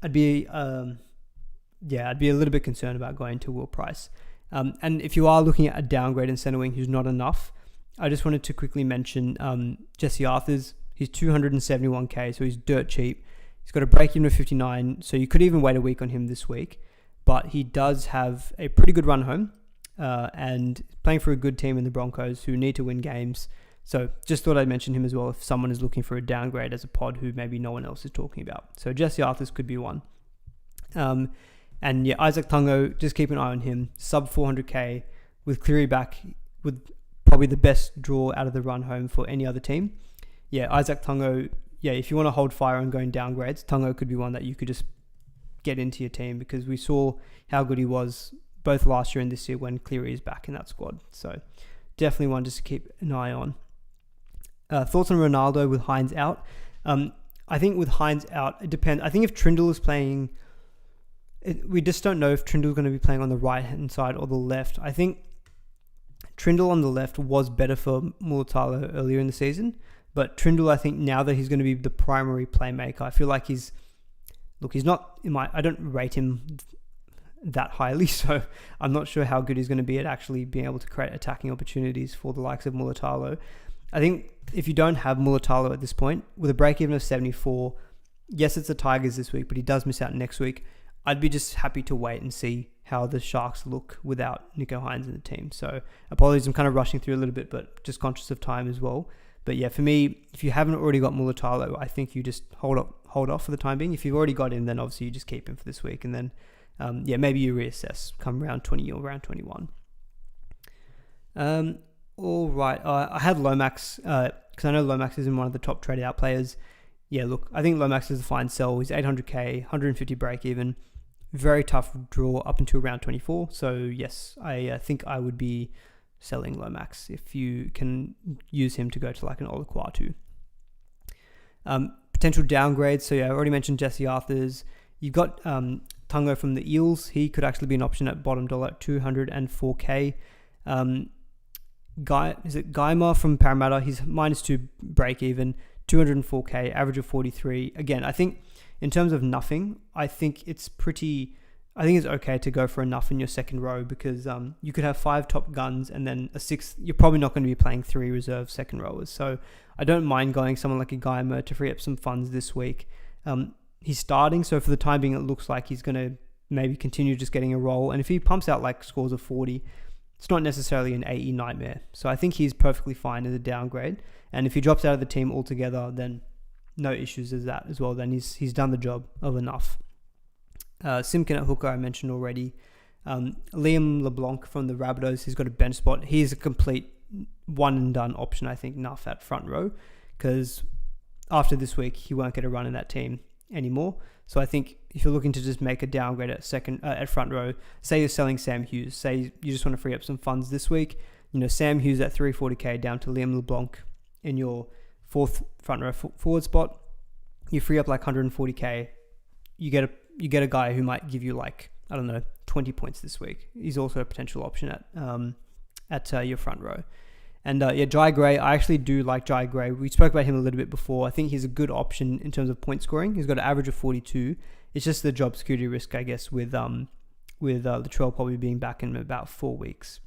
I'd be a little bit concerned about going to Will Pryce. And if you are looking at a downgrade in centre wing who's not enough, I just wanted to quickly mention Jesse Arthurs. He's 271k, so he's dirt cheap. He's got a break-even of 59, so you could even wait a week on him this week. But he does have a pretty good run home, and playing for a good team in the Broncos who need to win games. So just thought I'd mention him as well if someone is looking for a downgrade as a pod who maybe no one else is talking about. So Jesse Arthurs could be one. And yeah, Isaac Tungo, just keep an eye on him. Sub 400k with Cleary back, with probably the best draw out of the run home for any other team. Yeah, Isaac Tungo, if you want to hold fire on going downgrades, Tungo could be one that you could just get into your team, because we saw how good he was both last year and this year when Cleary is back in that squad. So definitely one just to keep an eye on. Thoughts on Ronaldo with Hines out? I think with Hines out, it depends. I think if Trindle is playing, we just don't know if Trindle's going to be playing on the right-hand side or the left. I think Trindle on the left was better for Mulatalo earlier in the season, but Trindle, I think now that he's going to be the primary playmaker, I feel like he's not I don't rate him that highly, so I'm not sure how good he's going to be at actually being able to create attacking opportunities for the likes of Mulatalo. I think if you don't have Mulatalo at this point, with a break-even of 74, yes, it's the Tigers this week, but he does miss out next week. I'd be just happy to wait and see how the Sharks look without Nico Hines in the team. So apologies, I'm kind of rushing through a little bit, but just conscious of time as well. But yeah, for me, if you haven't already got Mulatalo, I think you just hold off for the time being. If you've already got him, then obviously you just keep him for this week, and then maybe you reassess come round 20 or round 21. All right, I had Lomax because I know Lomax is in one of the top traded out players. Yeah, look, I think Lomax is a fine sell. He's 800k, 150 break even. Very tough draw up until round 24. So yes, I think I would be selling Lomax if you can use him to go to like an Olaquatu. Potential downgrades. So yeah, I already mentioned Jesse Arthurs. You've got Tungo from the Eels. He could actually be an option at bottom dollar at 204k. Guymer from Parramatta? He's -2 break even, 204k, average of 43. Again, I think in terms of nuffing, I think it's okay to go for a nuff in your second row, because you could have 5 top guns and then a 6th. You're probably not going to be playing 3 reserve second rowers. So I don't mind going someone like a Guymer to free up some funds this week. He's starting, so for the time being, it looks like he's going to maybe continue just getting a roll. And if he pumps out like scores of 40, it's not necessarily an AE nightmare. So I think he's perfectly fine as a downgrade. And if he drops out of the team altogether, then no issues as that as well. Then he's done the job of enough. Simkin at hooker, I mentioned already. Liam LeBlanc from the Rabbitohs, he's got a bench spot. He's a complete one and done option, I think, enough at front row, because after this week, he won't get a run in that team anymore. So I think if you're looking to just make a downgrade at front row, say you're selling Sam Hughes, say you just want to free up some funds this week, Sam Hughes at 340k down to Liam LeBlanc in your fourth front row forward spot, you free up like 140k. You get a guy who might give you like, I don't know, 20 points this week. He's also a potential option at your front row. And Jai Gray, I actually do like Jai Gray. We spoke about him a little bit before. I think he's a good option in terms of point scoring. He's got an average of 42. It's just the job security risk, I guess, with Latrell probably being back in about 4 weeks.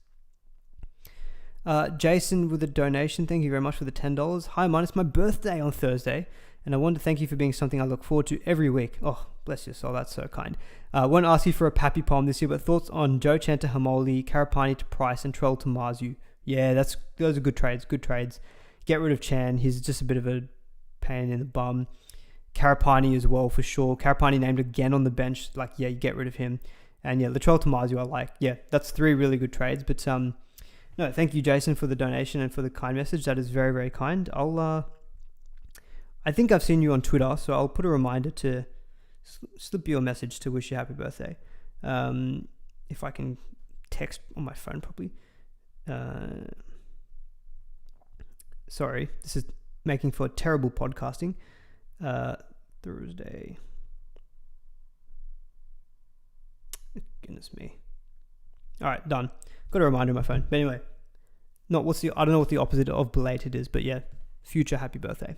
Jason with a donation. Thank you very much for the $10. Hi, man. It's my birthday on Thursday, and I want to thank you for being something I look forward to every week. Oh, bless your soul. That's so kind. I won't ask you for a Pappy Palm this year, but thoughts on Joe Chen to Haumole, Karapani to Pryce, and Trell to Marzhew. Yeah, those are good trades. Good trades. Get rid of Chan. He's just a bit of a pain in the bum. Karapani as well, for sure. Karapani named again on the bench. Like, yeah, you get rid of him. And yeah, Latrell to Marzhew, I like. Yeah, that's 3 really good trades. But no, thank you, Jason, for the donation and for the kind message. That is very, very kind. I think I've seen you on Twitter, so I'll put a reminder to slip you a message to wish you happy birthday. If I can text on my phone properly. Sorry, this is making for terrible podcasting. Thursday. Goodness me. All right, done. Got a reminder on my phone. But anyway, I don't know what the opposite of belated is, but yeah, future happy birthday.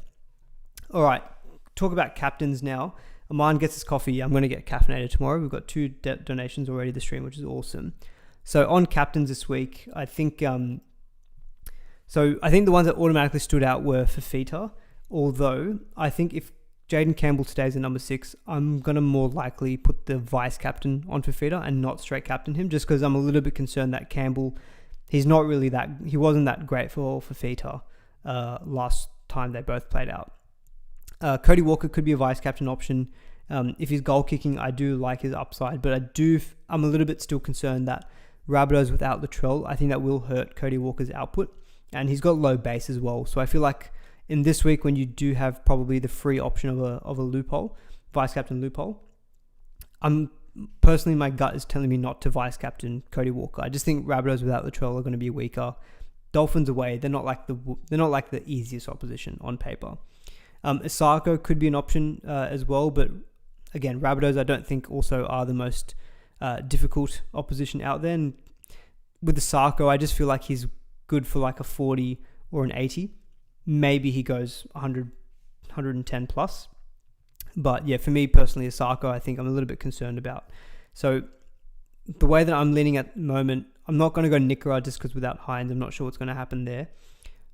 All right, talk about captains now. Aman gets his coffee. I'm going to get caffeinated tomorrow. We've got 2 donations already this stream, which is awesome. So on captains this week, I think the ones that automatically stood out were Fafita. Although I think if Jaden Campbell stays at number 6, I'm going to more likely put the vice captain on Fafita and not straight captain him, just because I'm a little bit concerned that Campbell, he wasn't that great for Fafita last time they both played out. Cody Walker could be a vice captain option. If he's goal kicking, I do like his upside, but I'm a little bit still concerned that Rabbitohs without Latrell, I think that will hurt Cody Walker's output, and he's got low base as well. So I feel like in this week, when you do have probably the free option of a loophole, vice captain loophole, personally, my gut is telling me not to vice captain Cody Walker. I just think Rabbitohs without Latrell are going to be weaker. Dolphins away, they're not like the easiest opposition on paper. Isako could be an option as well, but again, Rabbitohs I don't think also are the most difficult opposition out there. And with Isako, I just feel like he's good for like a 40 or an 80. Maybe he goes 100, 110 plus. But yeah, for me personally, Isako, I think I'm a little bit concerned about. So the way that I'm leaning at the moment, I'm not going to go Nikora just because without Hines, I'm not sure what's going to happen there.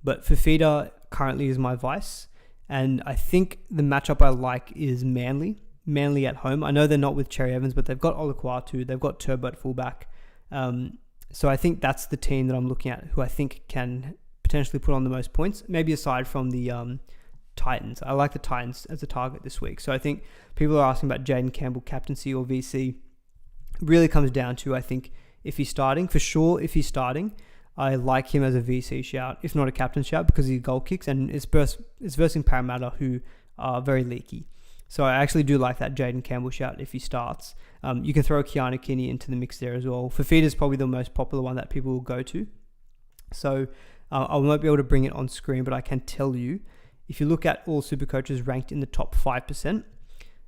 But Fafita currently is my vice. And I think the matchup I like is Manly. Manly at home. I know they're not with Cherry Evans, but they've got Olaquatu. They've got Turbo at fullback. So I think that's the team that I'm looking at who I think can potentially put on the most points. Maybe aside from the Titans. I like the Titans as a target this week. So I think people are asking about Jaden Campbell captaincy or VC. It really comes down to, I think, if he's starting. For sure, if he's starting, I like him as a VC shout, if not a captain shout, because he goal kicks and it's versing Parramatta, who are very leaky. So I actually do like that Jaden Campbell shout if he starts. You can throw Keanu Kinney into the mix there as well. Fafita is probably the most popular one that people will go to. So I won't be able to bring it on screen, but I can tell you, if you look at all super coaches ranked in the top 5%,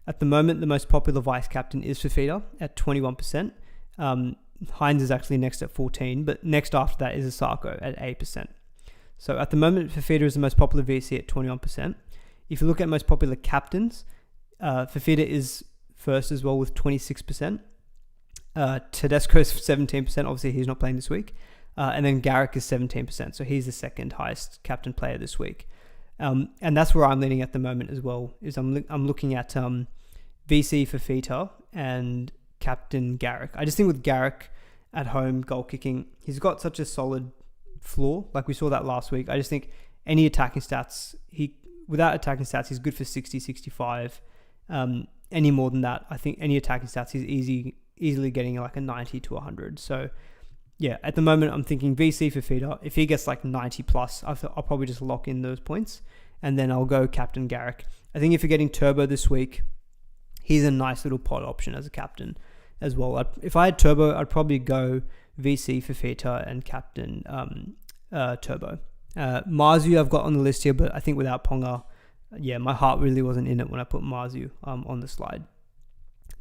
at the moment, the most popular vice captain is Fafita at 21%. Hines is actually next at 14%, but next after that is Isako at 8%. So at the moment, Fafita is the most popular VC at 21%. If you look at most popular captains, Fafita is first as well with 26%. Tedesco is 17%. Obviously, he's not playing this week. And then Garrick is 17%. So he's the second highest captain player this week. And that's where I'm leaning at the moment as well. Is I'm looking at VC Fafita and captain Garrick. I just think with Garrick at home goal kicking, he's got such a solid floor. Like we saw that last week. I just think any attacking stats, without attacking stats, he's good for 60, 65. Any more than that, I think any attacking stats, he's easily getting like a 90 to 100. So yeah, at the moment I'm thinking VC for Fifita. If he gets like 90 plus, I'll probably just lock in those points, and then I'll go captain Garrick. I think if you're getting Turbo this week, he's a nice little pod option as a captain as well. If I had Turbo, I'd probably go VC for Fifita and captain Turbo. Marzhew I've got on the list here, but I think without Ponga, yeah, my heart really wasn't in it when I put Marzhew on the slide.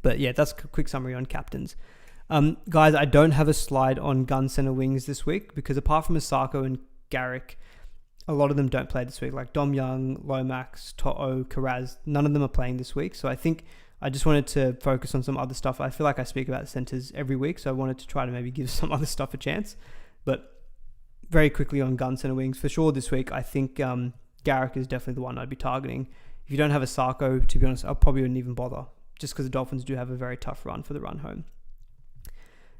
But yeah, that's a quick summary on captains. Guys, I don't have a slide on gun center wings this week because apart from Asako and Garrick, a lot of them don't play this week, like Dom Young, Lomax, To'o, Karaz. None of them are playing this week. So I think I just wanted to focus on some other stuff. I feel like I speak about centers every week, so I wanted to try to maybe give some other stuff a chance. But very quickly on gun center wings, for sure this week, I think Garrick is definitely the one I'd be targeting. If you don't have Asako, to be honest, I probably wouldn't even bother, just because the Dolphins do have a very tough run for the run home.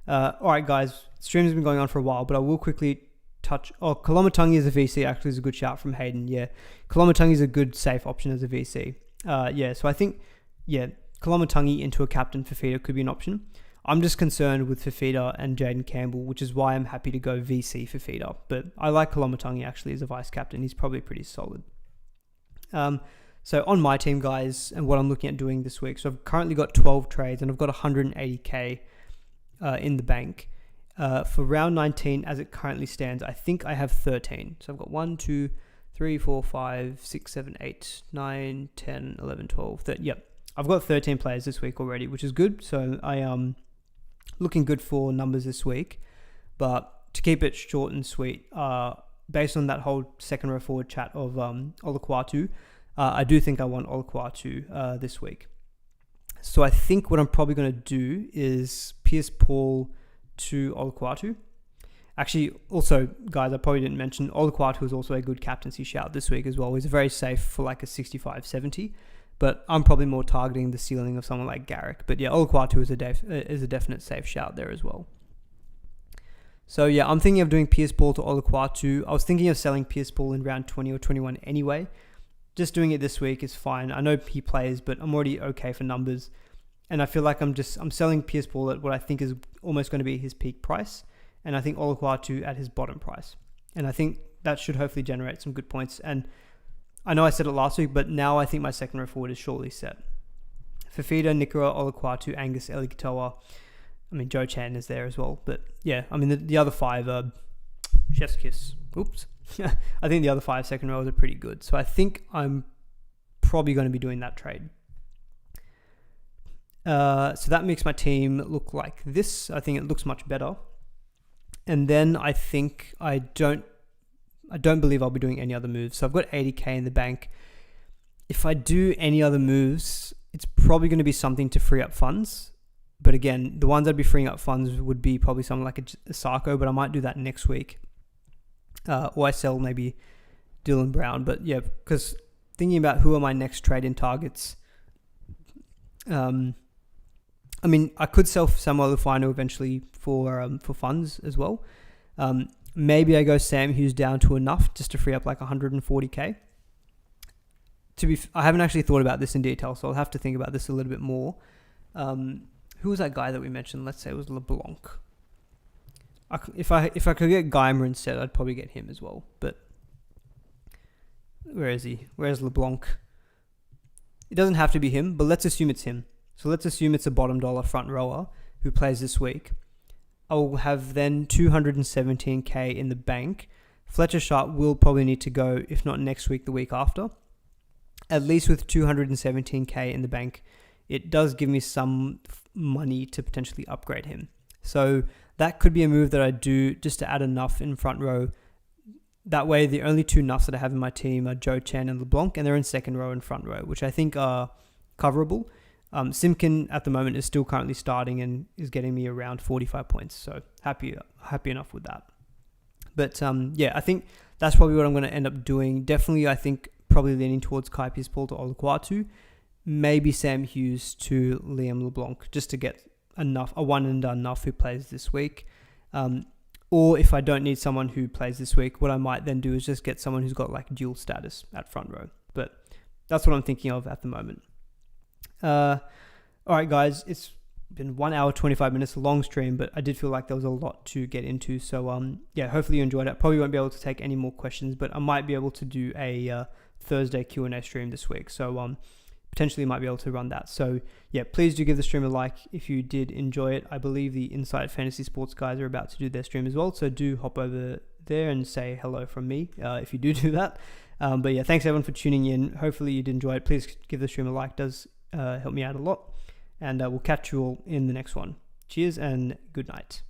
All right, guys, stream has been going on for a while, but I will quickly touch. Oh, Kolomatangi as a VC actually is a good shout from Hayden. Yeah, Kolomatangi is a good safe option as a VC. Yeah, so I think, yeah, Kolomatangi into a captain Fifita could be an option. I'm just concerned with Fifita and Jaden Campbell, which is why I'm happy to go VC Fifita. But I like Kolomatangi actually as a vice captain. He's probably pretty solid. So on my team, guys, and what I'm looking at doing this week. So I've currently got 12 trades and I've got 180k in the bank. For round 19, as it currently stands, I think I have 13. So I've got 1, 2, 3, 4, 5, 6, 7, 8, 9, 10, 11, 12, 13. Yep. I've got 13 players this week already, which is good. So I am looking good for numbers this week. But to keep it short and sweet, based on that whole second row forward chat of Olukwatu, I do think I want Olukwatu this week. So I think what I'm probably going to do is Pierce Paul to Olukwatu. Actually, also, guys, I probably didn't mention Olukwatu is also a good captaincy shout this week as well. He's very safe for like a 65-70. But I'm probably more targeting the ceiling of someone like Garrick. But yeah, Olukwatu is a definite safe shout there as well. So yeah, I'm thinking of doing Pierce Paul to Olukwatu. I was thinking of selling Pierce Paul in round 20 or 21 anyway. Just doing it this week is fine. I know he plays, but I'm already okay for numbers. And I feel like I'm selling Pierce Paul at what I think is almost going to be his peak price. And I think Olukwatu at his bottom price. And I think that should hopefully generate some good points. And I know I said it last week, but now I think my second row forward is surely set. Fifita, Nikora, Olukwatu, Angus, Elikatoa. I mean, Joe Chan is there as well. But yeah, I mean, the other five are chef's kiss. Oops. I think the other 5 second rows are pretty good. So I think I'm probably going to be doing that trade. So that makes my team look like this. I think it looks much better. And then I think I don't believe I'll be doing any other moves. So I've got 80k in the bank. If I do any other moves, it's probably going to be something to free up funds. But again, the ones I'd be freeing up funds would be probably something like a Sarko, but I might do that next week. Or I sell maybe Dylan Brown. But yeah, because thinking about who are my next trade-in targets, I mean, I could sell Samuel Lufino eventually for funds as well. Maybe I go Sam Hughes down to enough just to free up like 140k. I haven't actually thought about this in detail, so I'll have to think about this a little bit more. Who was that guy that we mentioned? Let's say it was LeBlanc. If I could get Guymer instead, I'd probably get him as well. But where is he? Where's LeBlanc? It doesn't have to be him, but let's assume it's him. So let's assume it's a bottom dollar front rower who plays this week. I will have then 217k in the bank. Fletcher Sharp will probably need to go, if not next week, the week after. At least with 217k in the bank, it does give me some money to potentially upgrade him. So that could be a move that I do just to add enough in front row. That way, the only 2 nuffs that I have in my team are Joe Chan and LeBlanc, and they're in second row and front row, which I think are coverable. Simkin at the moment is still currently starting and is getting me around 45 points. So happy enough with that. But yeah, I think that's probably what I'm going to end up doing. Definitely, I think probably leaning towards Kai Pierce Paul to Olukwatu. Maybe Sam Hughes to Liam LeBlanc just to get a one and done enough who plays this week. Or if I don't need someone who plays this week, what I might then do is just get someone who's got like dual status at front row. But that's what I'm thinking of at the moment. All right, guys, it's been 1 hour 25 minutes, a long stream, but I did feel like there was a lot to get into. So yeah, hopefully you enjoyed it. Probably won't be able to take any more questions, but I might be able to do a Thursday Q&A stream this week. So potentially might be able to run that. So yeah, please do give the stream a like if you did enjoy it. I believe the Inside Fantasy Sports guys are about to do their stream as well, so do hop over there and say hello from me if you do that. But yeah, thanks everyone for tuning in. Hopefully you did enjoy it. Please give the stream a like. It does help me out a lot. And we'll catch you all in the next one. Cheers and good night.